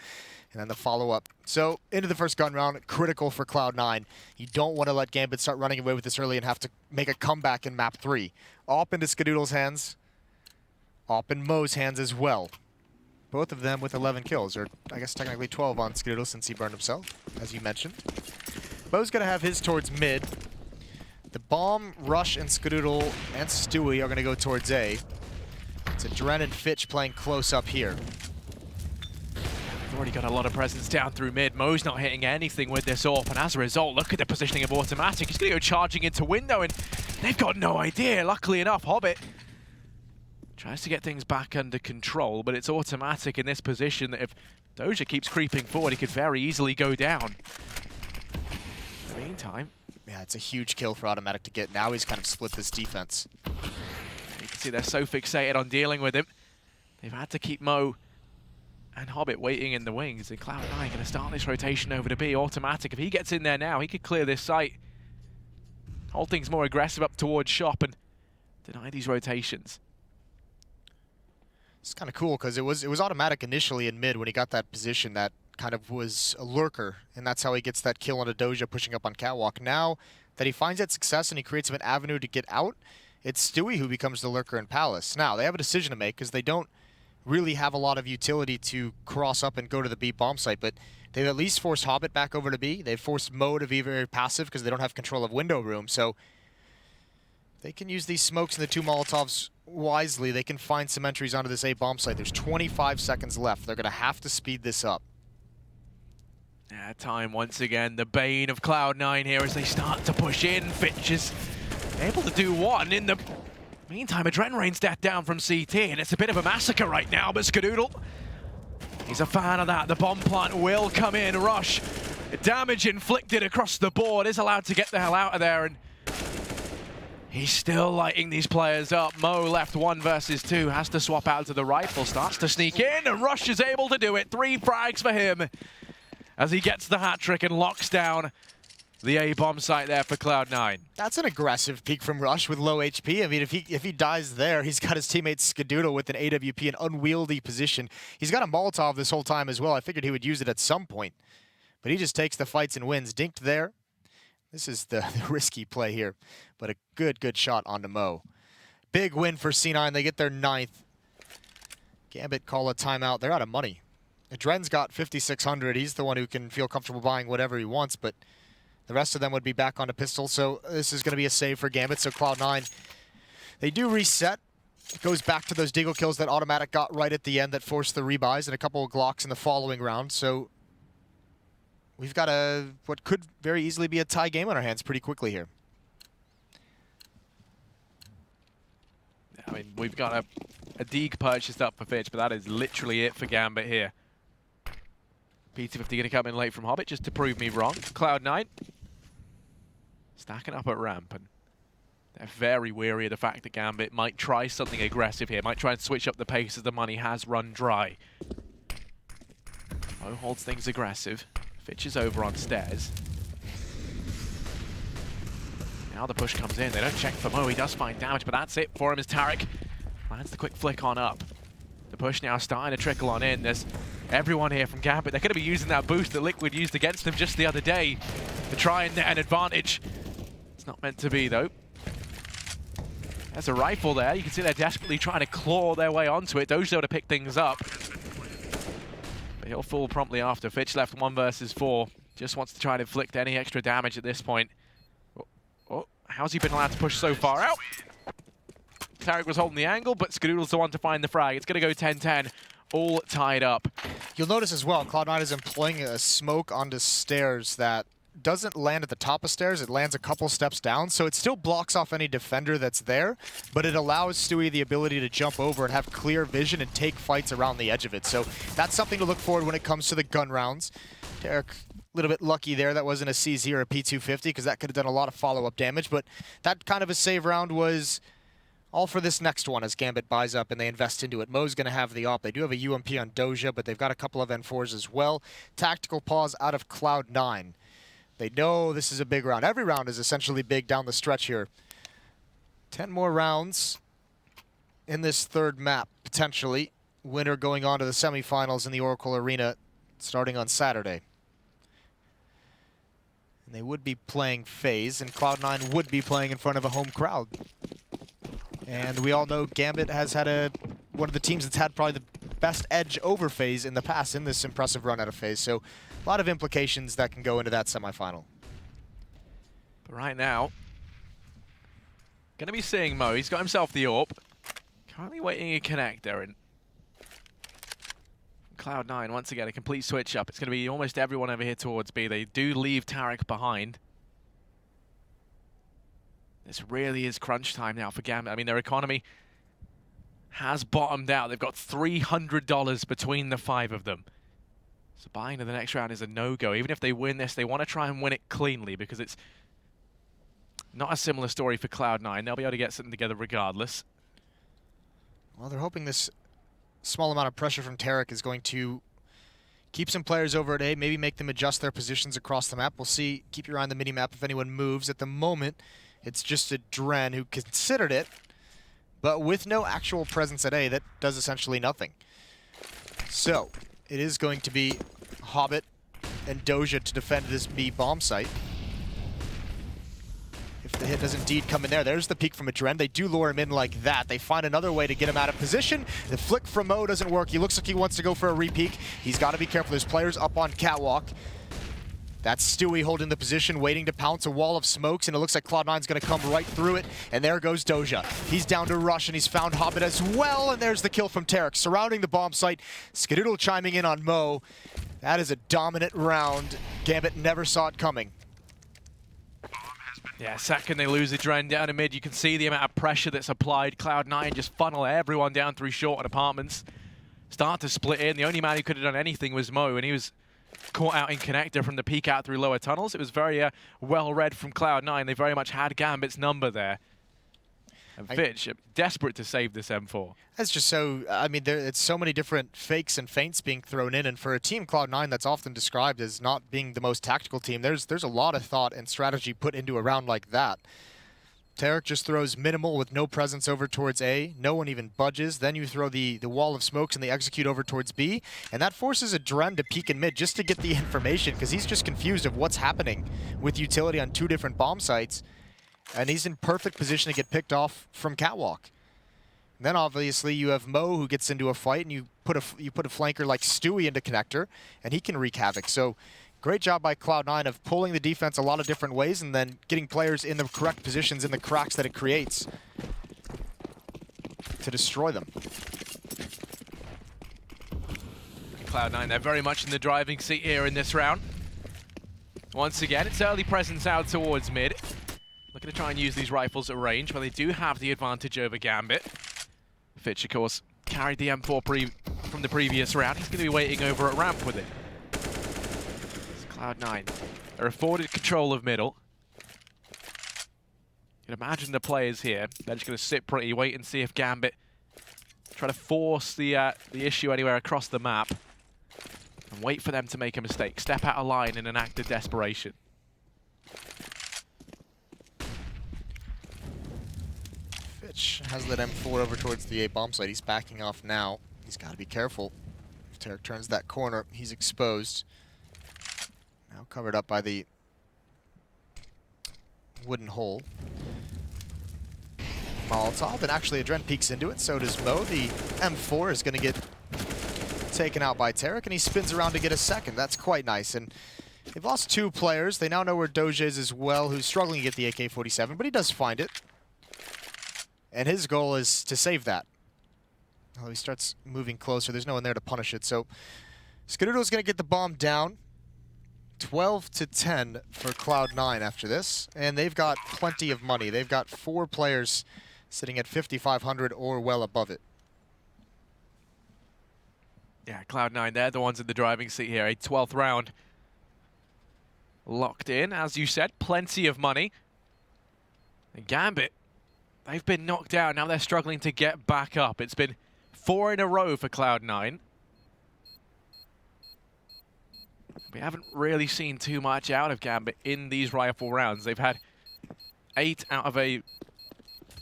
And then the follow-up. So, into the first gun round, critical for Cloud9. You don't want to let Gambit start running away with this early and have to make a comeback in map 3. Op into Skadoodle's hands. Op in Mo's hands as well. Both of them with 11 kills, or I guess technically 12 on Skadoodle since he burned himself, as you mentioned. Mo's going to have his towards mid. The bomb, Rush, and Skadoodle and Stewie are going to go towards A. It's a Dren and Fitch playing close up here. They've already got a lot of presence down through mid. Mo's not hitting anything with this AWP, and as a result, look at the positioning of Automatic. He's going to go charging into window, and they've got no idea. Luckily enough, Hobbit tries to get things back under control, but it's Automatic in this position that if Doja keeps creeping forward, he could very easily go down. In the meantime, yeah, it's a huge kill for Automatic to get. Now he's kind of split this defense. You can see they're so fixated on dealing with him. They've had to keep Mo and Hobbit waiting in the wings. And Cloud9 going to start this rotation over to B. Automatic, if he gets in there now, he could clear this site. Hold things more aggressive up towards shop and deny these rotations. It's kind of cool because it was Automatic initially in mid when he got that position that kind of was a lurker, and that's how he gets that kill on a Doja pushing up on catwalk. Now that he finds that success and he creates an avenue to get out, it's Stewie who becomes the lurker in Palace. Now they have a decision to make because they don't really have a lot of utility to cross up and go to the B bomb site, but they've at least forced Hobbit back over to B. They've forced Mo to be very passive because they don't have control of window room, so they can use these smokes and the 2 Molotovs wisely. They can find some entries onto this A bomb site. There's 25 seconds left. They're going to have to speed this up. Yeah, time once again, the bane of Cloud9 here as they start to push in. Fitch is able to do one. In the meantime, Adren rains death down from CT, and it's a bit of a massacre right now, but Skadoodle, he's a fan of that. The bomb plant will come in. Rush, damage inflicted across the board, is allowed to get the hell out of there, and he's still lighting these players up. Mo left 1 versus 2, has to swap out to the rifle, starts to sneak in, and Rush is able to do it. 3 frags for him as he gets the hat trick and locks down the A-bomb site there for Cloud9. That's an aggressive peek from Rush with low HP. I mean, if he dies there, he's got his teammate Skadoodle with an AWP, an unwieldy position. He's got a Molotov this whole time as well. I figured he would use it at some point, but he just takes the fights and wins. Dinked there. This is the risky play here, but a good shot onto Mo. Big win for C9. They get their 9th. Gambit call a timeout. They're out of money. Adren's got 5,600. He's the one who can feel comfortable buying whatever he wants, but the rest of them would be back onto pistol, so this is going to be a save for Gambit. So Cloud9, they do reset. It goes back to those Deagle kills that Automatic got right at the end that forced the rebuys and a couple of Glocks in the following round. So we've got what could very easily be a tie game on our hands pretty quickly here. I mean, we've got a Deeg purchased up for Fitch, but that is literally it for Gambit here. P250 going to come in late from Hobbit just to prove me wrong. Cloud9 stacking up at ramp, and they're very wary of the fact that Gambit might try something aggressive here, might try and switch up the pace as the money has run dry. Mo holds things aggressive. Fitch is over on stairs. Now the push comes in. They don't check for Mo. He does find damage, but that's it for him as Tarek lands the quick flick on up. The push now starting to trickle on in. There's everyone here from Gambit. They're going to be using that boost that Liquid used against them just the other day to try and net an advantage. It's not meant to be, though. There's a rifle there. You can see they're desperately trying to claw their way onto it. Dojo to pick things up. But he'll fall promptly after. Fitch left 1 versus 4. Just wants to try and inflict any extra damage at this point. Oh, how's he been allowed to push so far out? Tarek was holding the angle, but Skadoodle's the one to find the frag. It's going to go 10-10, all tied up. You'll notice as well, Cloud9 is employing a smoke onto stairs that doesn't land at the top of stairs. It lands a couple steps down, so it still blocks off any defender that's there, but it allows Stewie the ability to jump over and have clear vision and take fights around the edge of it. So that's something to look forward when it comes to the gun rounds. Tarek, a little bit lucky there. That wasn't a CZ or a P250 because that could have done a lot of follow-up damage, but that kind of a save round was all for this next one as Gambit buys up and they invest into it. Mo's going to have the op. They do have a UMP on Doja, but they've got a couple of N4s as well. Tactical pause out of Cloud9. They know this is a big round. Every round is essentially big down the stretch here. 10 more rounds in this 3rd map, potentially. Winner going on to the semifinals in the Oracle Arena starting on Saturday. And they would be playing FaZe, and Cloud9 would be playing in front of a home crowd. And we all know Gambit has had one of the teams that's had probably the best edge over FaZe in the past in this impressive run out of FaZe. So a lot of implications that can go into that semifinal. But right now, going to be seeing Mo. He's got himself the AWP. Currently waiting a connector. And Cloud9, once again, a complete switch up. It's going to be almost everyone over here towards B. They do leave Tarek behind. This really is crunch time now for Gambit. I mean, their economy has bottomed out. They've got $300 between the 5 of them. So buying to the next round is a no-go. Even if they win this, they want to try and win it cleanly because it's not a similar story for Cloud9. They'll be able to get something together regardless. Well, they're hoping this small amount of pressure from Tarek is going to keep some players over at A, maybe make them adjust their positions across the map. We'll see. Keep your eye on the mini-map if anyone moves. At the moment, it's just a Dren who considered it, but with no actual presence at A, that does essentially nothing. So it is going to be Hobbit and Doja to defend this B bomb site. If the hit does indeed come in there, there's the peek from a Dren. They do lure him in like that. They find another way to get him out of position. The flick from Mo doesn't work. He looks like he wants to go for a re-peek. He's got to be careful. There's players up on Catwalk. That's Stewie holding the position, waiting to pounce a wall of smokes, and it looks like Cloud9's going to come right through it, and there goes Doja. He's down to Rush, and he's found Hobbit as well, and there's the kill from Tarek. Surrounding the bomb site, Skadoodle chiming in on Mo. That is a dominant round. Gambit never saw it coming. Yeah, second they lose the Dren down to mid, you can see the amount of pressure that's applied. Cloud9 just funnel everyone down through short and apartments. Start to split in. The only man who could have done anything was Mo, and he was caught out in connector from the peak out through lower tunnels. It was very well read from Cloud9. They very much had Gambit's number there. And Fitch, desperate to save this M4. That's just so, I mean, it's so many different fakes and feints being thrown in, and for a team Cloud9 that's often described as not being the most tactical team, there's a lot of thought and strategy put into a round like that. Tarik just throws minimal with no presence over towards A. No one even budges. Then you throw the wall of smokes and they execute over towards B. And that forces a Dren to peek in mid just to get the information, because he's just confused of what's happening with utility on 2 different bomb sites. And he's in perfect position to get picked off from Catwalk. And then obviously you have Mo who gets into a fight, and you put a flanker like Stewie into connector, and he can wreak havoc. So great job by Cloud9 of pulling the defense a lot of different ways and then getting players in the correct positions in the cracks that it creates to destroy them. Cloud9, they're very much in the driving seat here in this round. Once again, it's early presence out towards mid. Looking to try and use these rifles at range, but they do have the advantage over Gambit. Fitch, of course, carried the M4 from the previous round. He's going to be waiting over at ramp with it. It's Cloud9. They're afforded control of middle. You can imagine the players here. They're just going to sit pretty, wait and see if Gambit try to force the issue anywhere across the map, and wait for them to make a mistake. Step out of line in an act of desperation. Fitch has that M4 over towards the A bomb site. He's backing off now. He's got to be careful. If Tarik turns that corner, he's exposed. Now covered up by the wooden hole. Molotov, and actually a Dren peeks into it, so does Mo. The M4 is going to get taken out by Tarik, and he spins around to get a second. That's quite nice. And they've lost 2 players. They now know where Doja is as well, who's struggling to get the AK-47, but he does find it. And his goal is to save that. Well, he starts moving closer. There's no one there to punish it. So Skadoodle's going to get the bomb down. 12-10 for Cloud9 after this. And they've got plenty of money. They've got 4 players sitting at 5,500 or well above it. Yeah, Cloud9, they're the ones in the driving seat here. A 12th round locked in. As you said, plenty of money. And Gambit, they've been knocked out. Now they're struggling to get back up. It's been 4 in a row for Cloud9. We haven't really seen too much out of Gambit in these rifle rounds. They've had 8 out of a...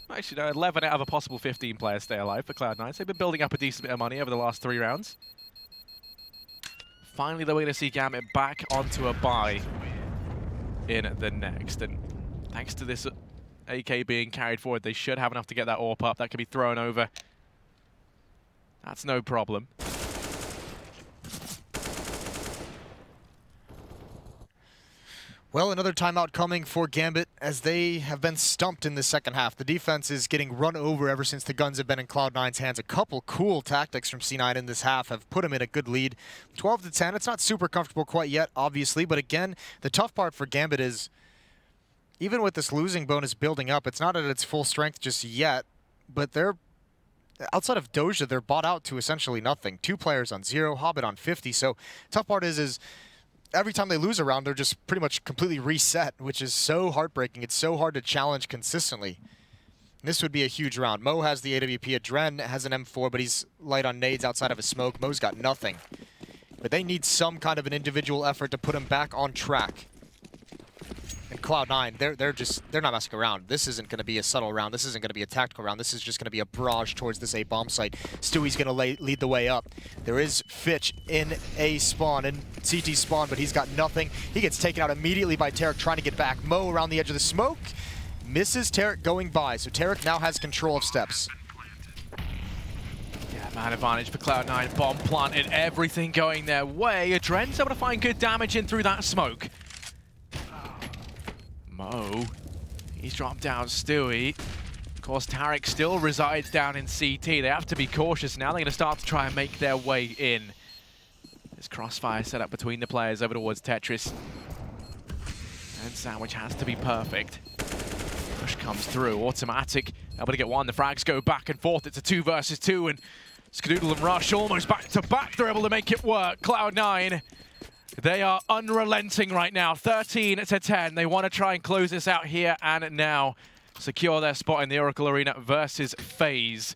Actually, no, 11 out of a possible 15 players stay alive for Cloud9. So they've been building up a decent bit of money over the last 3 rounds. Finally, though, we're going to see Gambit back onto a buy in the next. And thanks to this AK being carried forward, they should have enough to get that AWP up. That could be thrown over. That's no problem. Well, another timeout coming for Gambit as they have been stumped in the second half. The defense is getting run over ever since the guns have been in Cloud9's hands. A couple cool tactics from C9 in this half have put them in a good lead. 12-10, it's not super comfortable quite yet, obviously, but again, the tough part for Gambit is even with this losing bonus building up, it's not at its full strength just yet, but they're, outside of Doja, they're bought out to essentially nothing. 2 players on 0, Hobbit on 50, so tough part is every time they lose a round, they're just pretty much completely reset, which is so heartbreaking. It's so hard to challenge consistently. This would be a huge round. Mo has the AWP. Dren has an M4, but he's light on nades outside of a smoke. Mo's got nothing. But they need some kind of an individual effort to put him back on track. And Cloud9, they're not messing around. This isn't going to be a subtle round. This isn't going to be a tactical round. This is just going to be a barrage towards this A bomb site. Stewie's going to lead the way up. There is Fitch in A spawn, in CT spawn, but he's got nothing. He gets taken out immediately by Tarik trying to get back. Mo around the edge of the smoke. Misses Tarik going by, so Tarik now has control of steps. Yeah, man advantage for Cloud9. Bomb planted, everything going their way. Dren's able to find good damage in through that smoke. Mo, he's dropped down Stewie. Of course, Tarik still resides down in CT. They have to be cautious now. They're going to start to try and make their way in. This crossfire set up between the players over towards Tetris. And Sandwich has to be perfect. Rush comes through, automatic, able to get one. The frags go back and forth. It's a 2 versus 2, and Skadoodle and Rush almost back to back. They're able to make it work. Cloud9, they are unrelenting right now. 13-10. They want to try and close this out here and now. Secure their spot in the Oracle Arena versus FaZe.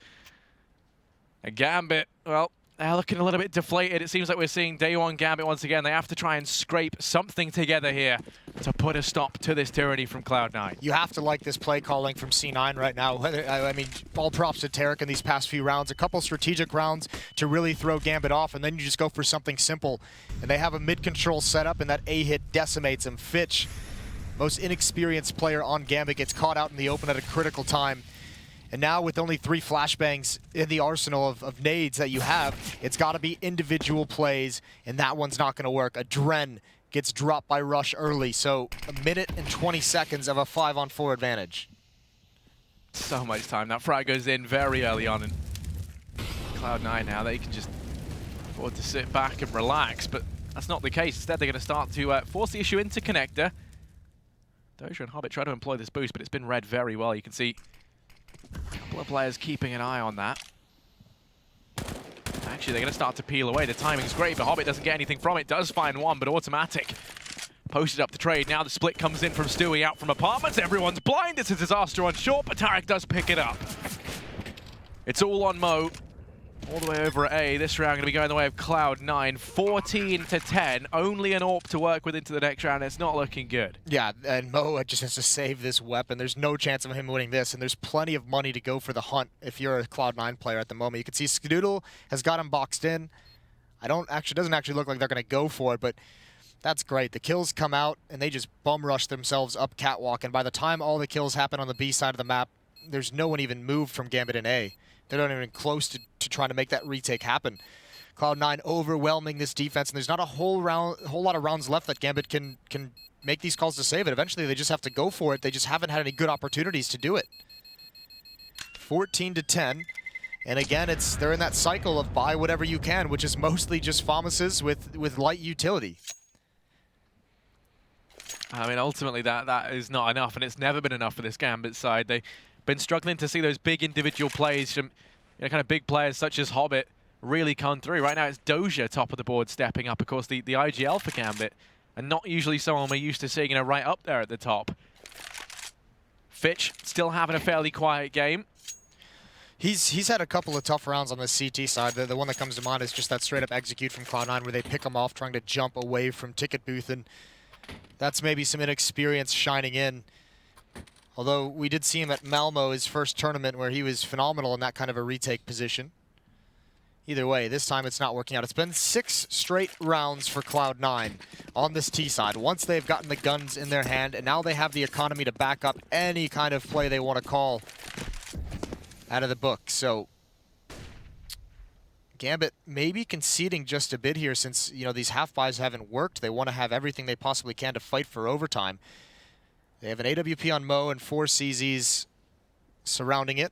And Gambit, well, they're looking a little bit deflated. It seems like we're seeing Day One Gambit once again. They have to try and scrape something together here to put a stop to this tyranny from Cloud9. You have to like this play calling from C9 right now. I mean, all props to Tarik in these past few rounds. A couple strategic rounds to really throw Gambit off, and then you just go for something simple. And they have a mid-control setup, and that A hit decimates him. Fitch, most inexperienced player on Gambit, gets caught out in the open at a critical time. And now with only 3 flashbangs in the arsenal of nades that you have, it's got to be individual plays, and that one's not going to work. A Dren gets dropped by Rush early, so 1 minute and 20 seconds of a 5-on-4 advantage. So much time. That frag goes in very early on, and Cloud9 now, they can just afford to sit back and relax, but that's not the case. Instead, they're going to start to force the issue into Connector. Doja and Hobbit try to employ this boost, but it's been read very well. You can see a couple of players keeping an eye on that. Actually, they're going to start to peel away. The timing's great, but Hobbit doesn't get anything from it. Does find one, but automatic. Posted up the trade. Now the split comes in from Stewie out from Apartments. Everyone's blind. It's a disaster on short, but Tarik does pick it up. It's all on Mo. All the way over at A. This round going to be going the way of Cloud9. 14-10. Only an AWP to work with into the next round. It's not looking good. Yeah, and Mo just has to save this weapon. There's no chance of him winning this, and there's plenty of money to go for the hunt if you're a Cloud9 player at the moment. You can see Skadoodle has got him boxed in. Doesn't actually look like they're going to go for it, but that's great. The kills come out, and they just bum rush themselves up Catwalk, and by the time all the kills happen on the B side of the map, there's no one even moved from Gambit in A. They're not even close to trying to make that retake happen. Cloud9 overwhelming this defense, and there's not a whole lot of rounds left that Gambit can make these calls to save it. Eventually, they just have to go for it. They just haven't had any good opportunities to do it. 14-10, and again, they're in that cycle of buy whatever you can, which is mostly just FAMASes with light utility. I mean, ultimately, that is not enough, and it's never been enough for this Gambit side. They've been struggling to see those big individual plays from kind of big players such as Hobbit really come through. Right now, it's Doja top of the board stepping up. Of course, the IGL for Gambit, and not usually someone we're used to seeing right up there at the top. Fitch still having a fairly quiet game. He's had a couple of tough rounds on the CT side. The one that comes to mind is just that straight-up execute from Cloud9 where they pick him off trying to jump away from Ticket Booth, and that's maybe some inexperience shining in. Although we did see him at Malmo, his first tournament, where he was phenomenal in that kind of a retake position. Either way, this time it's not working out. It's been 6 straight rounds for Cloud9 on this T side. Once they've gotten the guns in their hand, and now they have the economy to back up any kind of play they want to call out of the book. So Gambit maybe conceding just a bit here since these half buys haven't worked. They want to have everything they possibly can to fight for overtime. They have an AWP on Mo and 4 CZs surrounding it.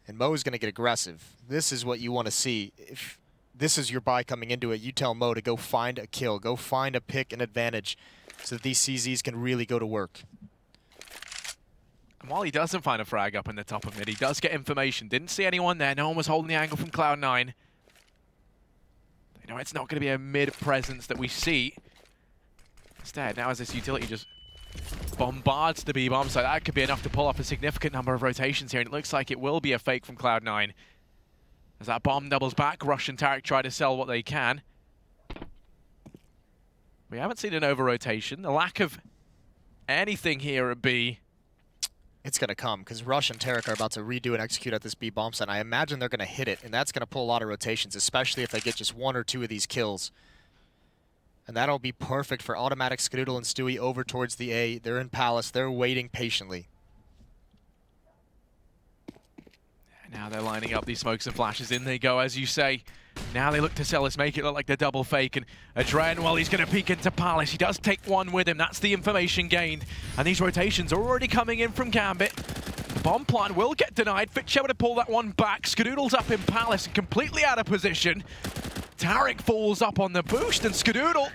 And Mo is going to get aggressive. This is what you want to see. If this is your buy coming into it, you tell Mo to go find a kill, go find a pick and advantage so that these CZs can really go to work. And while he doesn't find a frag up in the top of mid, he does get information. Didn't see anyone there. No one was holding the angle from Cloud9. They know it's not going to be a mid presence that we see. Instead, now as this utility just bombards the B-bomb, so that could be enough to pull up a significant number of rotations here, and it looks like it will be a fake from Cloud9. As that bomb doubles back, Rush and Tarik try to sell what they can. We haven't seen an over-rotation. The lack of anything here at B. It's going to come, because Rush and Tarik are about to redo and execute at this B-bomb site. I imagine they're going to hit it, and that's going to pull a lot of rotations, especially if they get just 1 or 2 of these kills. And that'll be perfect for automatic Skadoodle and Stewie over towards the A. They're in Palace. They're waiting patiently. Now they're lining up these smokes and flashes. In they go, as you say. Now they look to Celis, make it look like they're double fake. And Adren, well, he's going to peek into Palace. He does take one with him. That's the information gained. And these rotations are already coming in from Gambit. The bomb plant will get denied. Fitch able to pull that one back. Skadoodle's up in Palace and completely out of position. Tarek falls up on the boost, and Skadoodle,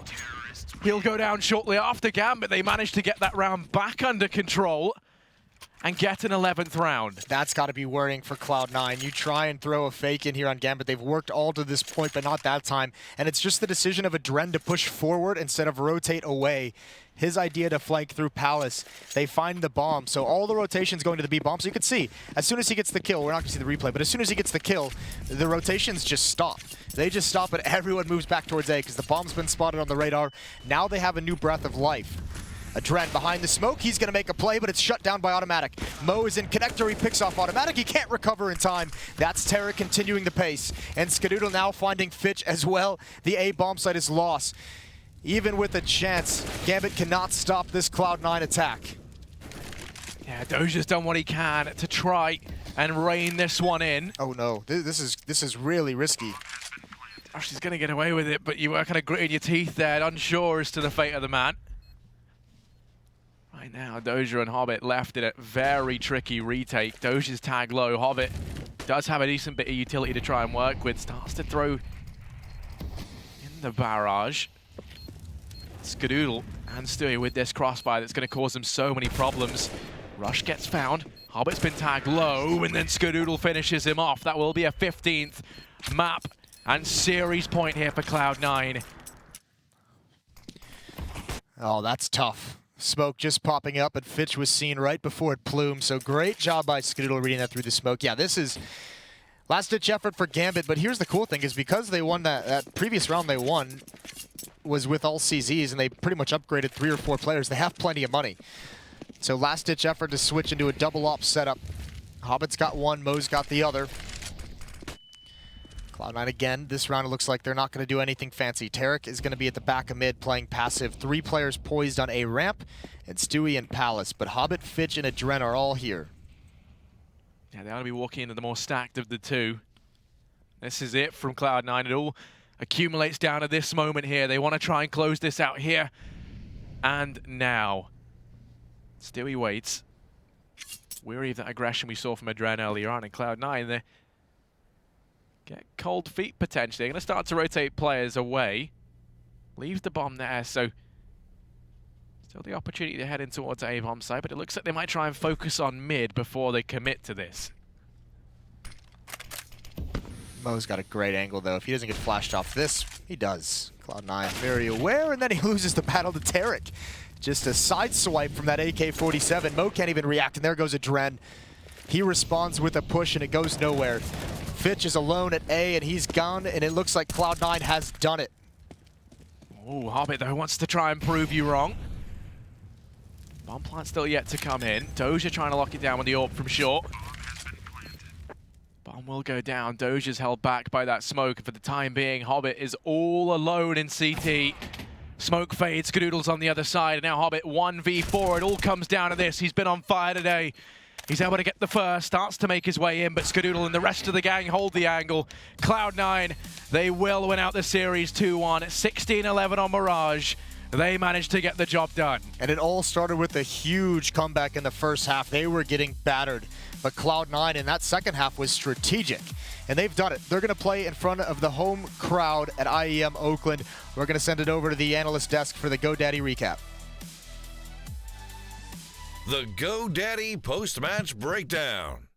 he'll go down shortly after Gambit. They managed to get that round back under control and get an 11th round. That's got to be worrying for Cloud9. You try and throw a fake in here on Gambit. They've worked all to this point, but not that time. And it's just the decision of Adren to push forward instead of rotate away. His idea to flank through Palace. They find the bomb. So all the rotation's going to the B bomb. So you can see, as soon as he gets the kill, we're not going to see the replay, but as soon as he gets the kill, the rotations just stop. They just stop and everyone moves back towards A because the bomb's been spotted on the radar. Now they have a new breath of life. Adren behind the smoke, he's going to make a play, but it's shut down by Automatic. Mo is in connector, he picks off Automatic, he can't recover in time. That's Tarek continuing the pace. And Skadoodle now finding Fitch as well. The A bomb site is lost. Even with a chance, Gambit cannot stop this Cloud9 attack. Yeah, Doja's done what he can to try and rein this one in. Oh no, this is really risky. Oh, she's going to get away with it, but you were kind of gritting your teeth there, unsure as to the fate of the man. Right now, Doja and Hobbit left in a very tricky retake. Doja's tag low. Hobbit does have a decent bit of utility to try and work with. Starts to throw in the barrage. Skadoodle and Stewie with this crossfire that's going to cause them so many problems. Rush gets found. Hobbit's been tagged low, and then Skadoodle finishes him off. That will be a 15th map and series point here for Cloud9. Oh, that's tough. Smoke just popping up, and Fitch was seen right before it plumed, so great job by Skadoodle reading that through the smoke. Yeah, this is last-ditch effort for Gambit, but here's the cool thing, is because they won that previous round they won was with all CZs, and they pretty much upgraded 3 or 4 players. They have plenty of money. So last-ditch effort to switch into a double-op setup. Hobbit's got one, Mo's got the other. Cloud9 again. This round it looks like they're not going to do anything fancy. Tarek is going to be at the back of mid playing passive. 3 players poised on A ramp, and Stewie and Palace. But Hobbit, Fitch, and Adren are all here. Yeah, they ought to be walking into the more stacked of the two. This is it from Cloud9. It all accumulates down to this moment here. They want to try and close this out here. And now. Stewie waits. Weary of that aggression we saw from Adren earlier on in Cloud9. They get cold feet potentially. They're going to start to rotate players away. Leaves the bomb there, so still the opportunity to head in towards A bomb side, but it looks like they might try and focus on mid before they commit to this. Mo's got a great angle though. If he doesn't get flashed off this, he does. Cloud9 very aware, and then he loses the battle to Tarek. Just a side swipe from that AK-47. Mo can't even react, and there goes Adren. He responds with a push, and it goes nowhere. Fitch is alone at A, and he's gone, and it looks like Cloud9 has done it. Oh, Hobbit, though, wants to try and prove you wrong. Bomb plant still yet to come in. Doja trying to lock it down with the AWP from short. Bomb will go down. Doja's held back by that smoke, and for the time being, Hobbit is all alone in CT. Smoke fades, Skadoodle's on the other side, and now Hobbit 1v4. It all comes down to this. He's been on fire today. He's able to get the first, starts to make his way in, but Skadoodle and the rest of the gang hold the angle. Cloud9, they will win out the series 2-1. 16-11 on Mirage. They managed to get the job done. And it all started with a huge comeback in the first half. They were getting battered, but Cloud9 in that second half was strategic. And they've done it. They're going to play in front of the home crowd at IEM Oakland. We're going to send it over to the analyst desk for the GoDaddy recap. The GoDaddy post-match breakdown.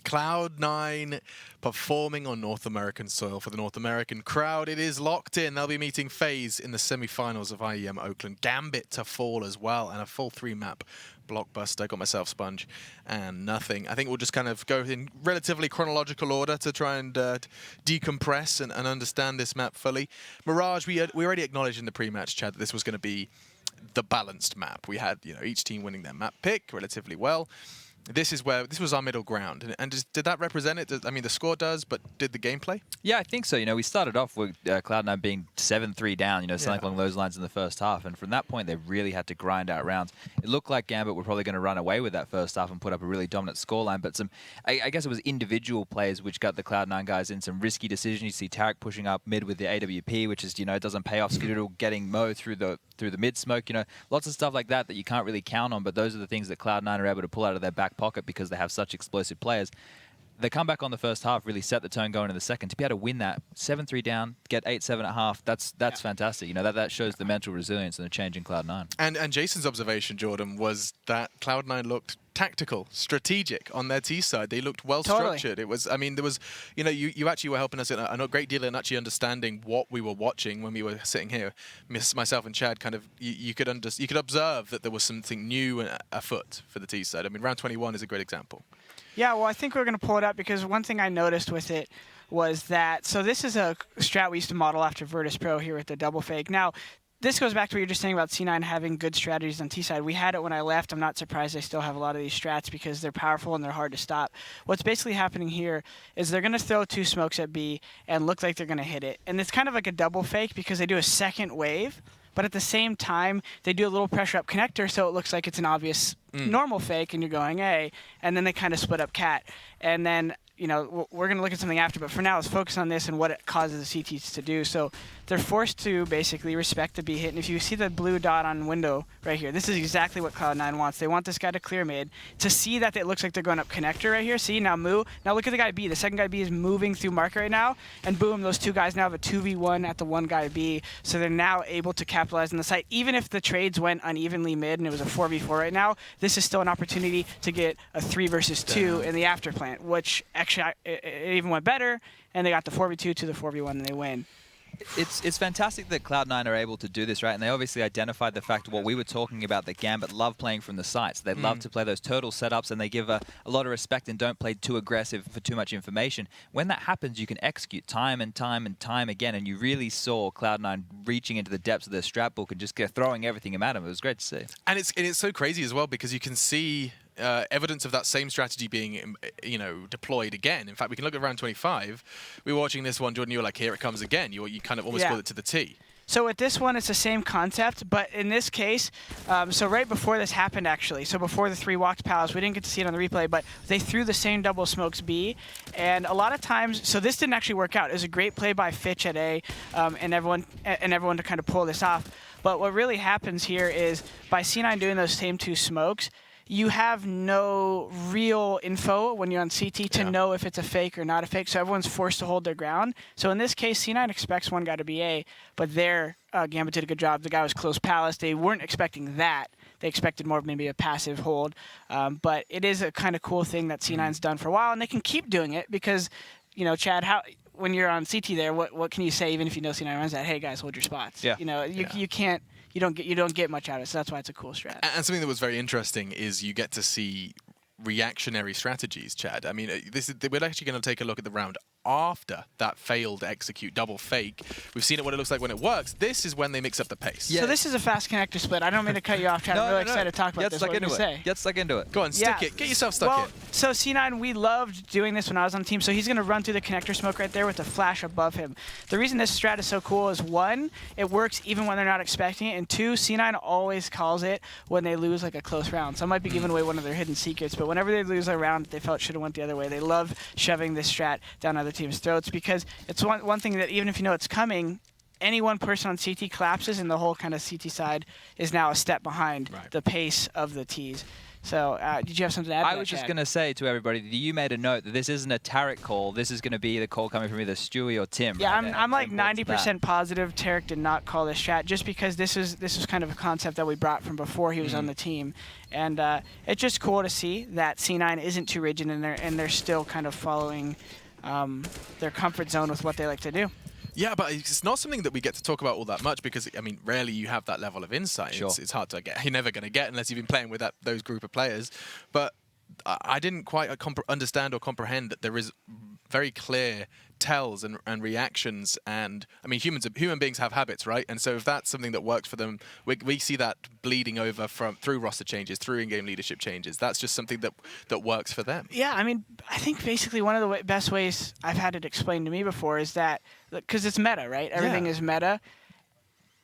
Cloud9 performing on North American soil for the North American crowd. It is locked in. They'll be meeting FaZe in the semi-finals of IEM Oakland. Gambit to fall as well, and a full 3-map blockbuster. Got myself Sponge and nothing. I think we'll just kind of go in relatively chronological order to try and decompress and understand this map fully. Mirage, we already acknowledged in the pre-match chat that this was going to be the balanced map. We had, each team winning their map pick relatively well. This was our middle ground, and did that represent it? I mean, the score does, but did the gameplay? Yeah, I think so. We started off with Cloud9 being 7-3 down, something along those lines in the first half, and from that point, they really had to grind out rounds. It looked like Gambit were probably going to run away with that first half and put up a really dominant scoreline, but I guess it was individual plays which got the Cloud9 guys in some risky decisions. You see Tarek pushing up mid with the AWP, which is, it doesn't pay off. Skadoodle getting Mo through the mid smoke, lots of stuff like that you can't really count on, but those are the things that Cloud9 are able to pull out of their back pocket because they have such explosive players. the comeback on the first half really set the tone going in the second. To be able to win that 7-3 down, get 8-7 at half, that's fantastic. You know, that shows the mental resilience and the change in Cloud9. And Jason's observation, Jordan, was that Cloud9 looked tactical, strategic on their T side. They looked well structured. It was, I mean, there was, you know, you actually were helping us in a great deal in actually understanding what we were watching when we were sitting here. Myself and Chad kind of, you could observe that there was something new afoot for the T side. I mean, round 21 is a great example. Yeah, well, I think we're going to pull it up because one thing I noticed with it was that, so this is a strat we used to model after Virtus Pro here with the double fake. Now, this goes back to what you were just saying about C9 having good strategies on T side. We had it when I left. I'm not surprised they still have a lot of these strats because they're powerful and they're hard to stop. What's basically happening here is they're going to throw 2 smokes at B and look like they're going to hit it. And it's kind of like a double fake because they do a second wave, but at the same time, they do a little pressure up connector so it looks like it's an obvious normal fake and you're going A, and then they kind of split up cat. And then, you know, we're going to look at something after, but for now, let's focus on this and what it causes the CTs to do. So they're forced to basically respect the B hit. And if you see the blue dot on window right here, this is exactly what Cloud9 wants. They want this guy to clear mid. To see that it looks like they're going up connector right here. See, now Moo. Now look at the guy B. The second guy B is moving through market right now. And boom, those 2 guys now have a 2v1 at the one guy B. So they're now able to capitalize on the site. Even if the trades went unevenly mid and it was a 4v4 right now, this is still an opportunity to get a 3 versus 2 in the after plant, which actually it even went better. And they got the 4v2 to the 4v1 and they win. It's fantastic that Cloud9 are able to do this, right? And they obviously identified the fact of what we were talking about, that Gambit love playing from the sites. They love to play those turtle setups, and they give a lot of respect and don't play too aggressive for too much information. When that happens, you can execute time and time and time again, and you really saw Cloud9 reaching into the depths of their strat book and just throwing everything at them. It was great to see. And it's so crazy as well because you can see evidence of that same strategy being, you know, deployed again. In fact, we can look at round 25. We were watching this one, Jordan. You were like, "Here it comes again." You kind of almost got it to the T. So with this one, it's the same concept, but in this case, so right before this happened, actually, so before the 3 walked palace, we didn't get to see it on the replay, but they threw the same double smokes B, and a lot of times, so this didn't actually work out. It was a great play by Fitch at A, and everyone to kind of pull this off. But what really happens here is by C9 doing those same 2 smokes, you have no real info when you're on CT to know if it's a fake or not a fake, so everyone's forced to hold their ground. So in this case, C9 expects one guy to be A, but their Gambit did a good job. The guy was close palace. They weren't expecting that. They expected more of maybe a passive hold. But it is a kind of cool thing that C9's done for a while, and they can keep doing it because, you know, Chad, when you're on CT there, what can you say even if you know C9 runs that? Hey, guys, hold your spots. Yeah. You know, you can't. You don't get much out of it, so that's why it's a cool strat. And something that was very interesting is you get to see reactionary strategies, Chad. I mean, we're actually going to take a look at the round after that failed execute double fake. We've seen it what it looks like when it works. This is when they mix up the pace. So this is a fast connector split. I don't mean to cut you off, Chad. I'm really excited to talk about this. What are you going to say? Get stuck into it. Go on, stick it. Get yourself stuck in. So C9, we loved doing this when I was on the team. So he's going to run through the connector smoke right there with the flash above him. The reason this strat is so cool is 1, it works even when they're not expecting it, and 2, C9 always calls it when they lose like a close round. So I might be giving away one of their hidden secrets, but whenever they lose a round that they felt should have went the other way, they love shoving this strat down other teams' throats because it's one thing that even if you know it's coming, any one person on CT collapses and the whole kind of CT side is now a step behind the pace of the Ts. So did you have something to add to that, I was just going to say to everybody that you made a note that this isn't a Tarek call. This is going to be the call coming from either Stewie or Tim. Yeah, right? I'm like 90% positive Tarek did not call this strat just because this is kind of a concept that we brought from before he was on the team. And it's just cool to see that C9 isn't too rigid and they're still kind of following their comfort zone with what they like to do. Yeah, but it's not something that we get to talk about all that much because, I mean, rarely you have that level of insight. Sure. It's hard to get. You're never going to get unless you've been playing with those group of players. But I didn't quite understand or comprehend that there is very clear tells and reactions. And, I mean, human beings have habits, right? And so if that's something that works for them, we see that bleeding over through roster changes, through in-game leadership changes. That's just something that works for them. Yeah, I mean, I think basically one of the best ways I've had it explained to me before is that, because it's meta, right? Everything is meta.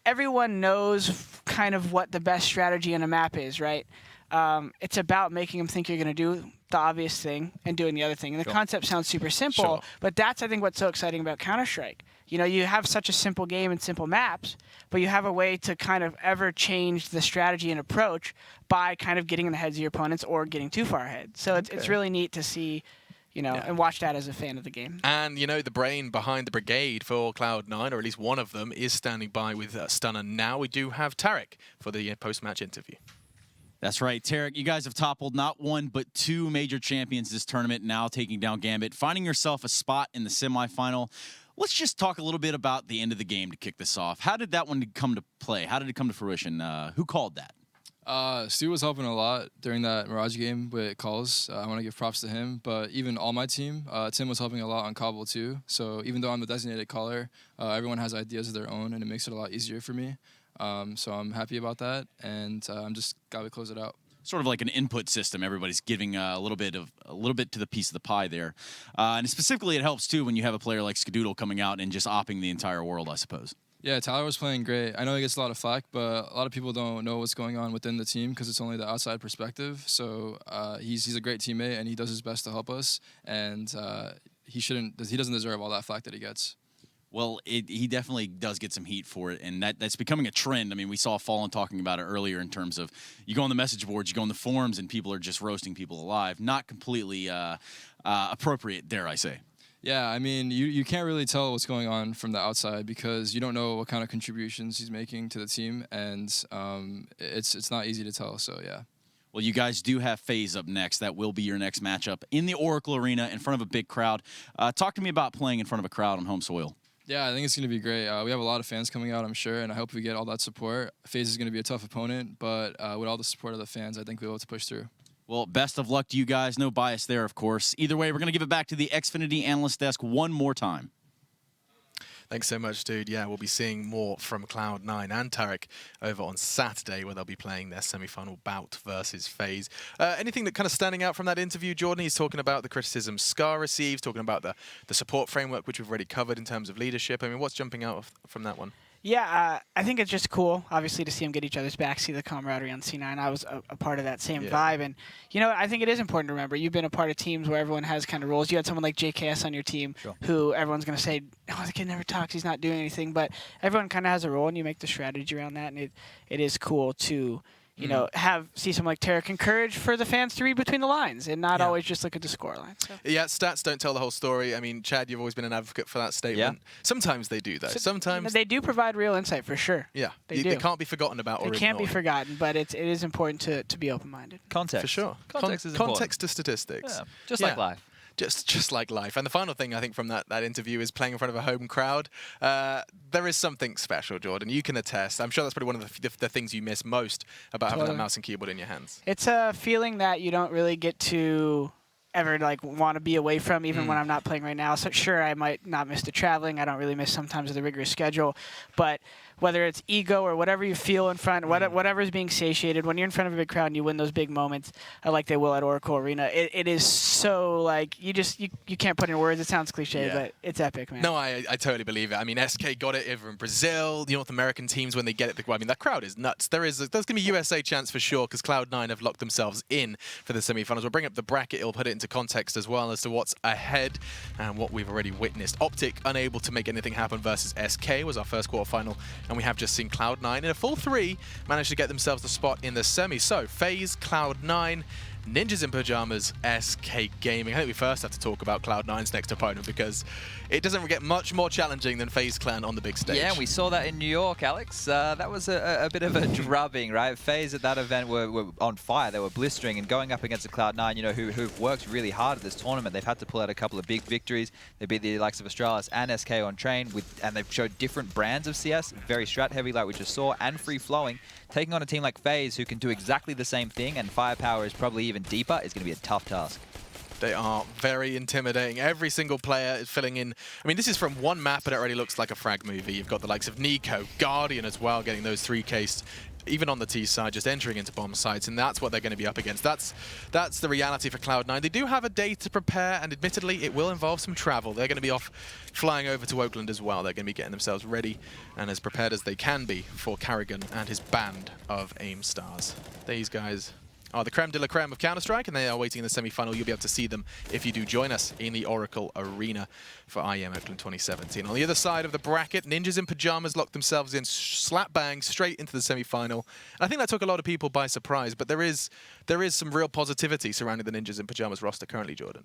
Everyone knows kind of what the best strategy in a map is, right? It's about making them think you're going to do the obvious thing and doing the other thing. And the concept sounds super simple, but that's, I think, what's so exciting about Counter-Strike. You know, you have such a simple game and simple maps, but you have a way to kind of ever change the strategy and approach by kind of getting in the heads of your opponents or getting too far ahead. So it's really neat to see, and watch that as a fan of the game. And, the brain behind the brigade for Cloud9, or at least one of them, is standing by with Stunner now. We do have Tarek for the post-match interview. That's right, Tarek. You guys have toppled not one, but two major champions this tournament, now taking down Gambit, finding yourself a spot in the semifinal. Let's just talk a little bit about the end of the game to kick this off. How did that one come to play? How did it come to fruition? Who called that? Stu was helping a lot during that Mirage game with calls. I want to give props to him. But even all my team, Tim was helping a lot on Cobble too. So even though I'm the designated caller, everyone has ideas of their own, and it makes it a lot easier for me. So I'm happy about that, and I'm just got to close it out. Sort of like an input system. Everybody's giving a little bit to the piece of the pie there, and specifically it helps too when you have a player like Skadoodle coming out and just opping the entire world, I suppose. Yeah, Tyler was playing great. I know he gets a lot of flack, but a lot of people don't know what's going on within the team because it's only the outside perspective. So he's a great teammate, and he does his best to help us. And he doesn't deserve all that flack that he gets. Well, he definitely does get some heat for it, and that's becoming a trend. I mean, we saw Fallen talking about it earlier in terms of you go on the message boards, you go on the forums, and people are just roasting people alive. Not completely appropriate, dare I say. Yeah, I mean, you can't really tell what's going on from the outside because you don't know what kind of contributions he's making to the team, and it's not easy to tell, so yeah. Well, you guys do have FaZe up next. That will be your next matchup in the Oracle Arena in front of a big crowd. Talk to me about playing in front of a crowd on home soil. Yeah, I think it's going to be great. We have a lot of fans coming out, I'm sure, and I hope we get all that support. FaZe is going to be a tough opponent, but with all the support of the fans, I think we'll be able to push through. Well, best of luck to you guys. No bias there, of course. Either way, we're going to give it back to the Xfinity Analyst Desk one more time. Thanks so much, dude. Yeah, we'll be seeing more from Cloud9 and Tarek over on Saturday, where they'll be playing their semi-final bout versus FaZe. Anything that kind of standing out from that interview, Jordan? He's talking about the criticism Scar receives, talking about the support framework, which we've already covered in terms of leadership. I mean, what's jumping out from that one? Yeah, I think it's just cool, obviously, to see them get each other's back, see the camaraderie on C9. I was a part of that same vibe. And, I think it is important to remember. You've been a part of teams where everyone has kind of roles. You had someone like JKS on your team who everyone's going to say, oh, the kid never talks, he's not doing anything. But everyone kind of has a role, and you make the strategy around that. And it is cool to see someone like Tarek encourage for the fans to read between the lines and not always just look at the scoreline. So. Yeah, stats don't tell the whole story. I mean, Chad, you've always been an advocate for that statement. Yeah. Sometimes they do, though. Sometimes they do provide real insight for sure. Yeah, they can't be forgotten about or ignored. They can't be forgotten, but it is important to be open-minded. Context. For sure. Context is important. Context to statistics. Yeah. Just like life. Just like life. And the final thing I think from that interview is playing in front of a home crowd. There is something special, Jordan. You can attest. I'm sure that's probably one of the things you miss most about having that mouse and keyboard in your hands. It's a feeling that you don't really get to ever want to be away from, even when I'm not playing right now. So sure, I might not miss the traveling. I don't really miss sometimes the rigorous schedule, but whether it's ego or whatever you feel in front, whatever is being satiated, when you're in front of a big crowd and you win those big moments, like they will at Oracle Arena, it is so you can't put in words. It sounds cliche, but it's epic, man. No, I totally believe it. I mean, SK got it over in Brazil. The North American teams, when they get it, I mean, that crowd is nuts. There's going to be USA chance for sure because Cloud9 have locked themselves in for the semifinals. We'll bring up the bracket. It'll put it into context as well as to what's ahead and what we've already witnessed. Optic unable to make anything happen versus SK was our first quarterfinal, and we have just seen Cloud9 in a full 3 manage to get themselves the spot in the semi. So FaZe, Cloud9, Ninjas in Pajamas, SK Gaming. I think we first have to talk about Cloud9's next opponent because it doesn't get much more challenging than FaZe Clan on the big stage. Yeah, we saw that in New York, Alex. That was a bit of a drubbing, right? FaZe at that event were on fire. They were blistering and going up against the Cloud9, who've worked really hard at this tournament. They've had to pull out a couple of big victories. They beat the likes of Astralis and SK on Train, and they've showed different brands of CS, very strat heavy like we just saw, and free flowing. Taking on a team like FaZe who can do exactly the same thing, and firepower is probably even deeper, is going to be a tough task. They are very intimidating. Every single player is filling in. I mean, this is from one map, but it already looks like a frag movie. You've got the likes of Nico, Guardian as well, getting those 3Ks, even on the T side, just entering into bomb sites, and that's what they're going to be up against. That's the reality for Cloud9. They do have a day to prepare, and admittedly, it will involve some travel. They're going to be off flying over to Oakland as well. They're going to be getting themselves ready and as prepared as they can be for Karrigan and his band of AIM stars. These guys are the creme de la creme of Counter-Strike, and they are waiting in the semi-final. You'll be able to see them if you do join us in the Oracle Arena for IEM Oakland 2017. On the other side of the bracket, Ninjas in Pajamas locked themselves in slap bang straight into the semi-final. And I think that took a lot of people by surprise, but there is some real positivity surrounding the Ninjas in Pajamas roster currently, Jordan.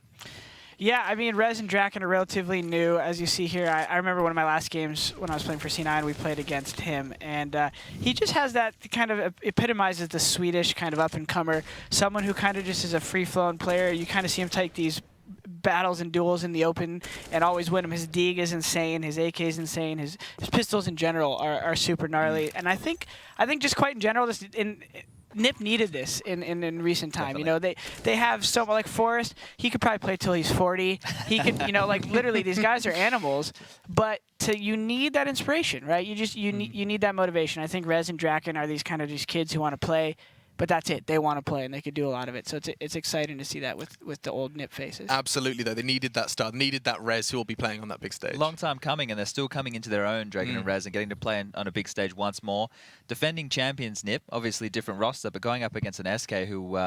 Yeah, I mean, Rez and Draken are relatively new, as you see here. I remember one of my last games when I was playing for C9, we played against him, and he just has that kind of epitomizes the Swedish kind of up-and-comer, someone who kind of just is a free-flowing player. You kind of see him take these battles and duels in the open and always win them. His Deeg is insane, his AK is insane, his pistols in general are super gnarly, and I think just quite in general, this NiP needed this in recent time. Definitely. You know, they have so like Forrest, he could probably play till he's 40. He could, you know, like literally these guys are animals, but you need that inspiration, right? You need that motivation. I think Rez and Draken are these kind of just kids who want to play. But that's it. They want to play, and they could do a lot of it. So it's exciting to see that with the old NiP faces. Absolutely, though. They needed that star, needed that Rez who will be playing on that big stage. Long time coming, and they're still coming into their own, Draken and Rez, and getting to play on a big stage once more. Defending champions NiP, obviously different roster, but going up against an SK who,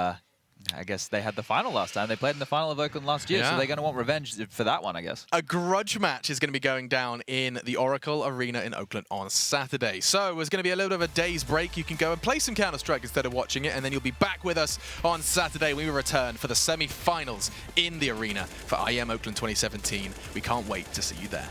I guess they had the final last time. They played in the final of Oakland last year, so they're going to want revenge for that one, I guess. A grudge match is going to be going down in the Oracle Arena in Oakland on Saturday. So there's going to be a little bit of a day's break. You can go and play some Counter-Strike instead of watching it, and then you'll be back with us on Saturday when we return for the semi-finals in the arena for IEM Oakland 2017. We can't wait to see you there.